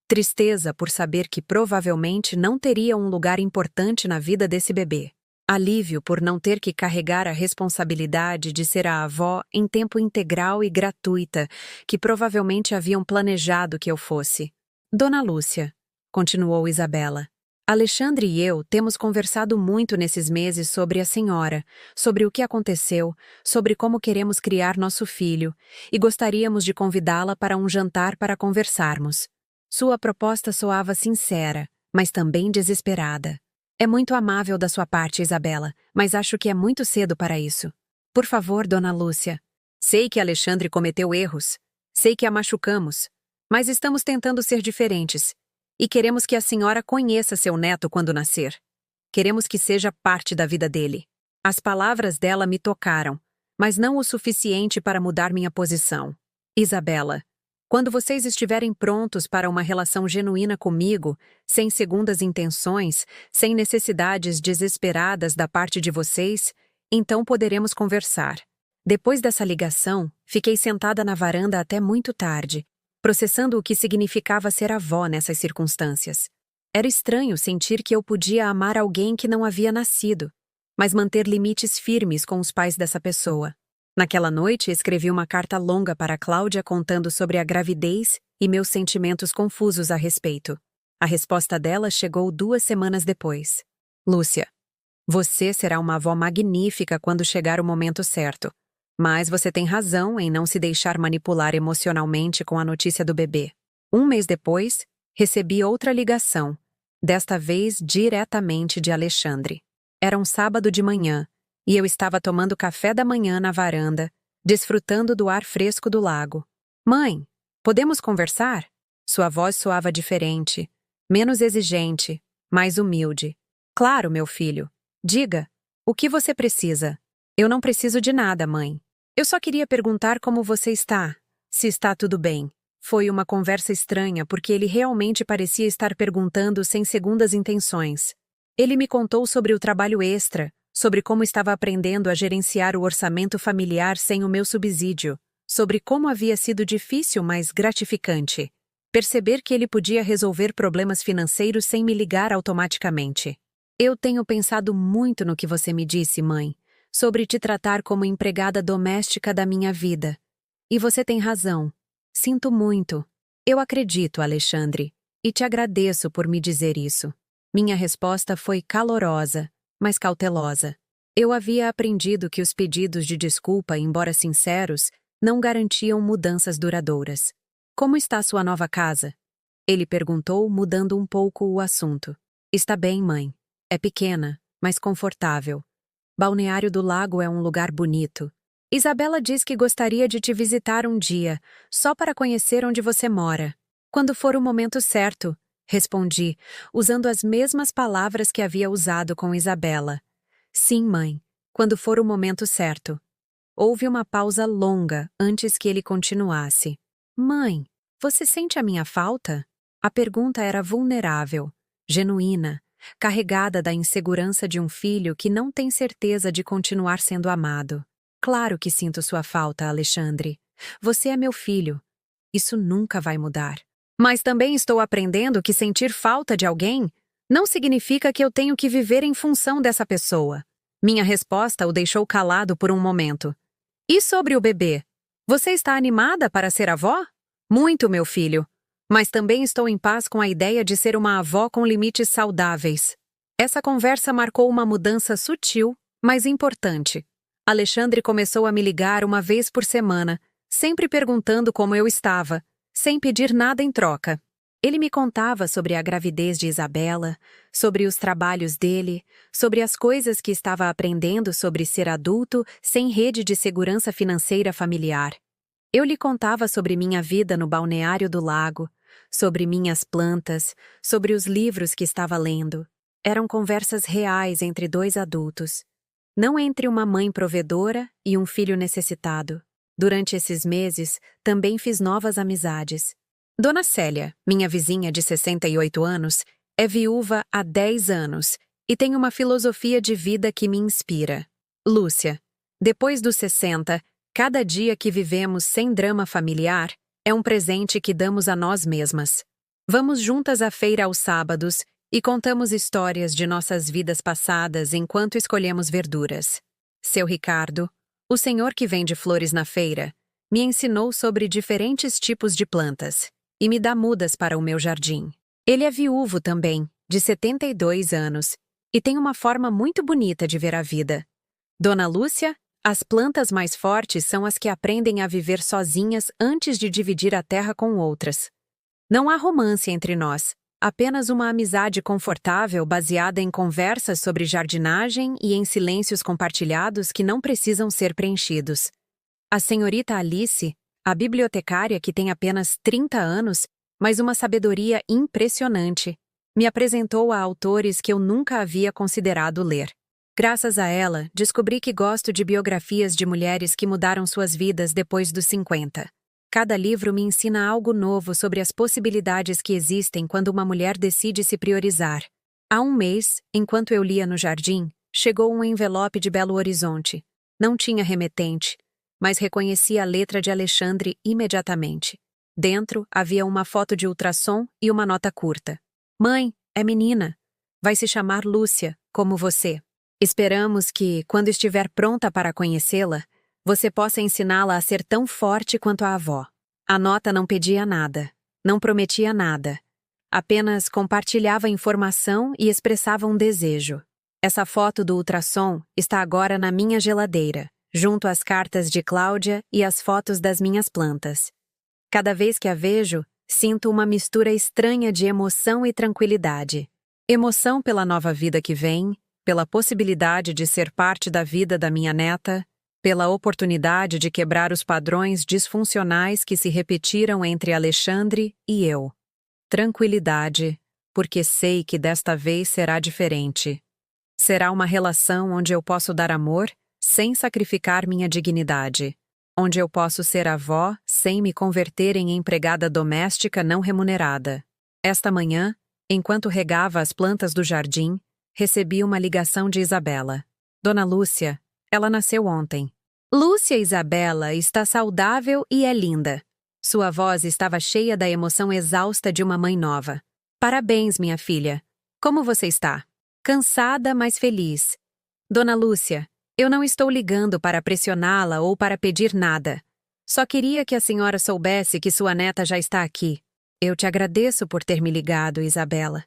tristeza por saber que provavelmente não teria um lugar importante na vida desse bebê. Alívio por não ter que carregar a responsabilidade de ser a avó em tempo integral e gratuita, que provavelmente haviam planejado que eu fosse. Dona Lúcia, continuou Isabela, Alexandre e eu temos conversado muito nesses meses sobre a senhora, sobre o que aconteceu, sobre como queremos criar nosso filho, e gostaríamos de convidá-la para um jantar para conversarmos. Sua proposta soava sincera, mas também desesperada. É muito amável da sua parte, Isabela, mas acho que é muito cedo para isso. Por favor, dona Lúcia. Sei que Alexandre cometeu erros. Sei que a machucamos. Mas estamos tentando ser diferentes. E queremos que a senhora conheça seu neto quando nascer. Queremos que seja parte da vida dele. As palavras dela me tocaram, mas não o suficiente para mudar minha posição. Isabela, Quando vocês estiverem prontos para uma relação genuína comigo, sem segundas intenções, sem necessidades desesperadas da parte de vocês, então poderemos conversar. Depois dessa ligação, fiquei sentada na varanda até muito tarde, processando o que significava ser avó nessas circunstâncias. Era estranho sentir que eu podia amar alguém que não havia nascido, mas manter limites firmes com os pais dessa pessoa. Naquela noite, escrevi uma carta longa para Cláudia contando sobre a gravidez e meus sentimentos confusos a respeito. A resposta dela chegou 2 semanas depois. Lúcia, você será uma avó magnífica quando chegar o momento certo. Mas você tem razão em não se deixar manipular emocionalmente com a notícia do bebê. 1 mês depois, recebi outra ligação, desta vez diretamente de Alexandre. Era um sábado de manhã, e eu estava tomando café da manhã na varanda, desfrutando do ar fresco do lago. Mãe, podemos conversar? Sua voz soava diferente, menos exigente, mais humilde. Claro, meu filho. Diga, o que você precisa? Eu não preciso de nada, mãe. Eu só queria perguntar como você está, se está tudo bem. Foi uma conversa estranha porque ele realmente parecia estar perguntando sem segundas intenções. Ele me contou sobre o trabalho extra, sobre como estava aprendendo a gerenciar o orçamento familiar sem o meu subsídio, sobre como havia sido difícil, mas gratificante perceber que ele podia resolver problemas financeiros sem me ligar automaticamente. Eu tenho pensado muito no que você me disse, mãe, sobre te tratar como empregada doméstica da minha vida. E você tem razão. Sinto muito. Eu acredito, Alexandre, e te agradeço por me dizer isso. Minha resposta foi calorosa, mas cautelosa. Eu havia aprendido que os pedidos de desculpa, embora sinceros, não garantiam mudanças duradouras. Como está sua nova casa? Ele perguntou, mudando um pouco o assunto. Está bem, mãe. É pequena, mas confortável. Balneário do Lago é um lugar bonito. Isabela diz que gostaria de te visitar um dia, só para conhecer onde você mora. Quando for o momento certo, respondi, usando as mesmas palavras que havia usado com Isabela. Sim, mãe, quando for o momento certo. Houve uma pausa longa antes que ele continuasse. Mãe, você sente a minha falta? A pergunta era vulnerável, genuína, carregada da insegurança de um filho que não tem certeza de continuar sendo amado. Claro que sinto sua falta, Alexandre. Você é meu filho. Isso nunca vai mudar. Mas também estou aprendendo que sentir falta de alguém não significa que eu tenho que viver em função dessa pessoa. Minha resposta o deixou calado por um momento. E sobre o bebê? Você está animada para ser avó? Muito, meu filho. Mas também estou em paz com a ideia de ser uma avó com limites saudáveis. Essa conversa marcou uma mudança sutil, mas importante. Alexandre começou a me ligar uma vez por semana, sempre perguntando como eu estava, sem pedir nada em troca. Ele me contava sobre a gravidez de Isabela, sobre os trabalhos dele, sobre as coisas que estava aprendendo sobre ser adulto sem rede de segurança financeira familiar. Eu lhe contava sobre minha vida no balneário do lago, sobre minhas plantas, sobre os livros que estava lendo. Eram conversas reais entre 2 adultos, não entre uma mãe provedora e um filho necessitado. Durante esses meses, também fiz novas amizades. Dona Célia, minha vizinha de 68 anos, é viúva há 10 anos e tem uma filosofia de vida que me inspira. Lúcia, depois dos 60, cada dia que vivemos sem drama familiar é um presente que damos a nós mesmas. Vamos juntas à feira aos sábados e contamos histórias de nossas vidas passadas enquanto escolhemos verduras. Seu Ricardo, o senhor que vende flores na feira, me ensinou sobre diferentes tipos de plantas e me dá mudas para o meu jardim. Ele é viúvo também, de 72 anos, e tem uma forma muito bonita de ver a vida. Dona Lúcia, as plantas mais fortes são as que aprendem a viver sozinhas antes de dividir a terra com outras. Não há romance entre nós, apenas uma amizade confortável baseada em conversas sobre jardinagem e em silêncios compartilhados que não precisam ser preenchidos. A senhorita Alice, a bibliotecária que tem apenas 30 anos, mas uma sabedoria impressionante, me apresentou a autores que eu nunca havia considerado ler. Graças a ela, descobri que gosto de biografias de mulheres que mudaram suas vidas depois dos 50. Cada livro me ensina algo novo sobre as possibilidades que existem quando uma mulher decide se priorizar. Há um mês, enquanto eu lia no jardim, chegou um envelope de Belo Horizonte. Não tinha remetente, mas reconheci a letra de Alexandre imediatamente. Dentro havia uma foto de ultrassom e uma nota curta. Mãe, é menina. Vai se chamar Lúcia, como você. Esperamos que, quando estiver pronta para conhecê-la, você possa ensiná-la a ser tão forte quanto a avó. A nota não pedia nada, não prometia nada. Apenas compartilhava informação e expressava um desejo. Essa foto do ultrassom está agora na minha geladeira, junto às cartas de Cláudia e às fotos das minhas plantas. Cada vez que a vejo, sinto uma mistura estranha de emoção e tranquilidade. Emoção pela nova vida que vem, pela possibilidade de ser parte da vida da minha neta, pela oportunidade de quebrar os padrões disfuncionais que se repetiram entre Alexandre e eu. Tranquilidade, porque sei que desta vez será diferente. Será uma relação onde eu posso dar amor sem sacrificar minha dignidade, onde eu posso ser avó sem me converter em empregada doméstica não remunerada. Esta manhã, enquanto regava as plantas do jardim, recebi uma ligação de Isabela. Dona Lúcia, ela nasceu ontem. Lúcia Isabela está saudável e é linda. Sua voz estava cheia da emoção exausta de uma mãe nova. Parabéns, minha filha. Como você está? Cansada, mas feliz. Dona Lúcia, eu não estou ligando para pressioná-la ou para pedir nada. Só queria que a senhora soubesse que sua neta já está aqui. Eu te agradeço por ter me ligado, Isabela.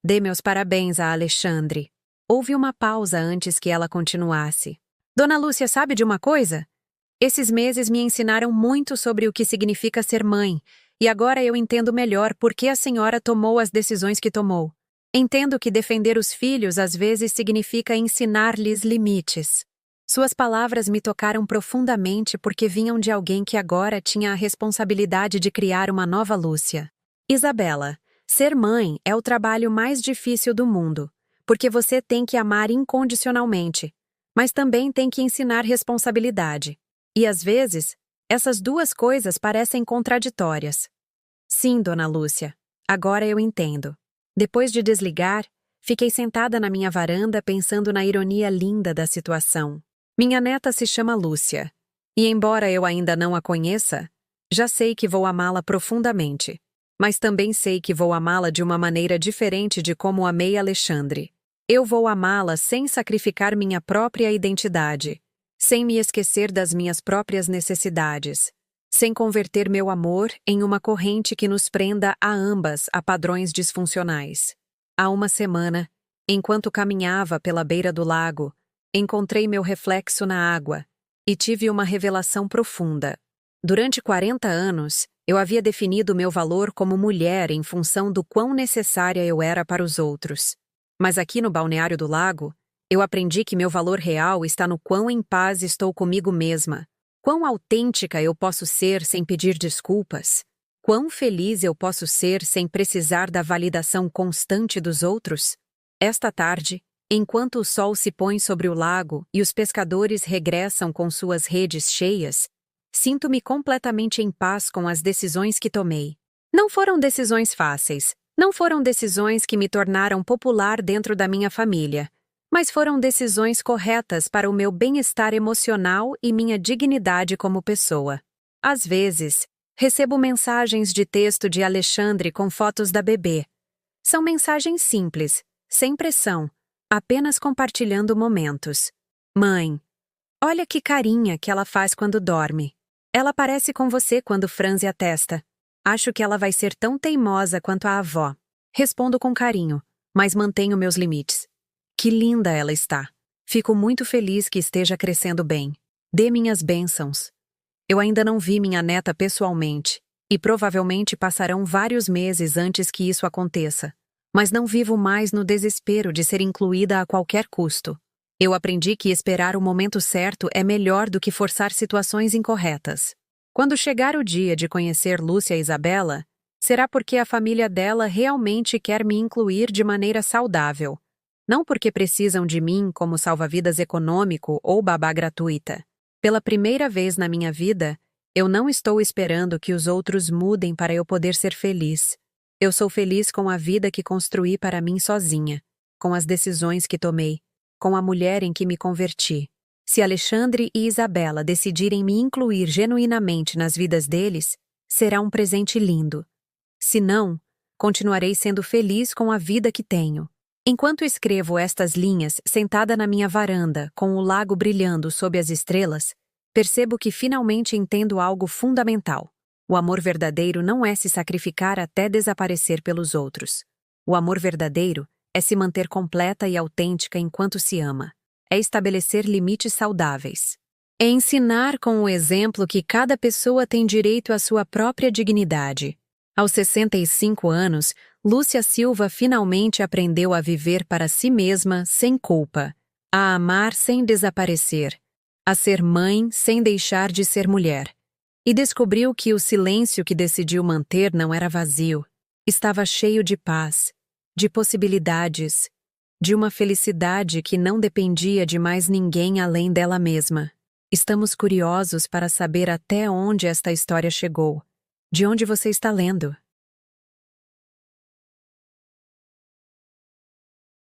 Dê meus parabéns a Alexandre. Houve uma pausa antes que ela continuasse. Dona Lúcia sabe de uma coisa? Esses meses me ensinaram muito sobre o que significa ser mãe, e agora eu entendo melhor por que a senhora tomou as decisões que tomou. Entendo que defender os filhos às vezes significa ensinar-lhes limites. Suas palavras me tocaram profundamente porque vinham de alguém que agora tinha a responsabilidade de criar uma nova Lúcia. Isabela, ser mãe é o trabalho mais difícil do mundo, porque você tem que amar incondicionalmente, mas também tem que ensinar responsabilidade. E às vezes, essas duas coisas parecem contraditórias. Sim, Dona Lúcia, agora eu entendo. Depois de desligar, fiquei sentada na minha varanda pensando na ironia linda da situação. Minha neta se chama Lúcia, e embora eu ainda não a conheça, já sei que vou amá-la profundamente. Mas também sei que vou amá-la de uma maneira diferente de como amei Alexandre. Eu vou amá-la sem sacrificar minha própria identidade, sem me esquecer das minhas próprias necessidades, sem converter meu amor em uma corrente que nos prenda a ambas a padrões disfuncionais. Há uma semana, enquanto caminhava pela beira do lago, encontrei meu reflexo na água e tive uma revelação profunda. Durante 40 anos, eu havia definido meu valor como mulher em função do quão necessária eu era para os outros. Mas aqui no balneário do lago, eu aprendi que meu valor real está no quão em paz estou comigo mesma, quão autêntica eu posso ser sem pedir desculpas, quão feliz eu posso ser sem precisar da validação constante dos outros. Esta tarde, enquanto o sol se põe sobre o lago e os pescadores regressam com suas redes cheias, sinto-me completamente em paz com as decisões que tomei. Não foram decisões fáceis, não foram decisões que me tornaram popular dentro da minha família, mas foram decisões corretas para o meu bem-estar emocional e minha dignidade como pessoa. Às vezes, recebo mensagens de texto de Alexandre com fotos da bebê. São mensagens simples, sem pressão, apenas compartilhando momentos. Mãe, olha que carinha que ela faz quando dorme. Ela parece com você quando franze a testa. Acho que ela vai ser tão teimosa quanto a avó. Respondo com carinho, mas mantenho meus limites. Que linda ela está. Fico muito feliz que esteja crescendo bem. Dê minhas bênçãos. Eu ainda não vi minha neta pessoalmente, e provavelmente passarão vários meses antes que isso aconteça. Mas não vivo mais no desespero de ser incluída a qualquer custo. Eu aprendi que esperar o momento certo é melhor do que forçar situações incorretas. Quando chegar o dia de conhecer Lúcia e Isabela, será porque a família dela realmente quer me incluir de maneira saudável, não porque precisam de mim como salva-vidas econômico ou babá gratuita. Pela primeira vez na minha vida, Eu não estou esperando que os outros mudem para eu poder ser feliz. Eu sou feliz com a vida que construí para mim sozinha, com as decisões que tomei, com a mulher em que me converti. Se Alexandre e Isabela decidirem me incluir genuinamente nas vidas deles, será um presente lindo. Se não, continuarei sendo feliz com a vida que tenho. Enquanto escrevo estas linhas, sentada na minha varanda, com o lago brilhando sob as estrelas, percebo que finalmente entendo algo fundamental. O amor verdadeiro não é se sacrificar até desaparecer pelos outros. O amor verdadeiro é se manter completa e autêntica enquanto se ama. É estabelecer limites saudáveis. É ensinar com o exemplo que cada pessoa tem direito à sua própria dignidade. Aos 65 anos, Lúcia Silva finalmente aprendeu a viver para si mesma sem culpa, a amar sem desaparecer, a ser mãe sem deixar de ser mulher. E descobriu que o silêncio que decidiu manter não era vazio, estava cheio de paz, de possibilidades, de uma felicidade que não dependia de mais ninguém além dela mesma. Estamos curiosos para saber até onde esta história chegou. De onde você está lendo?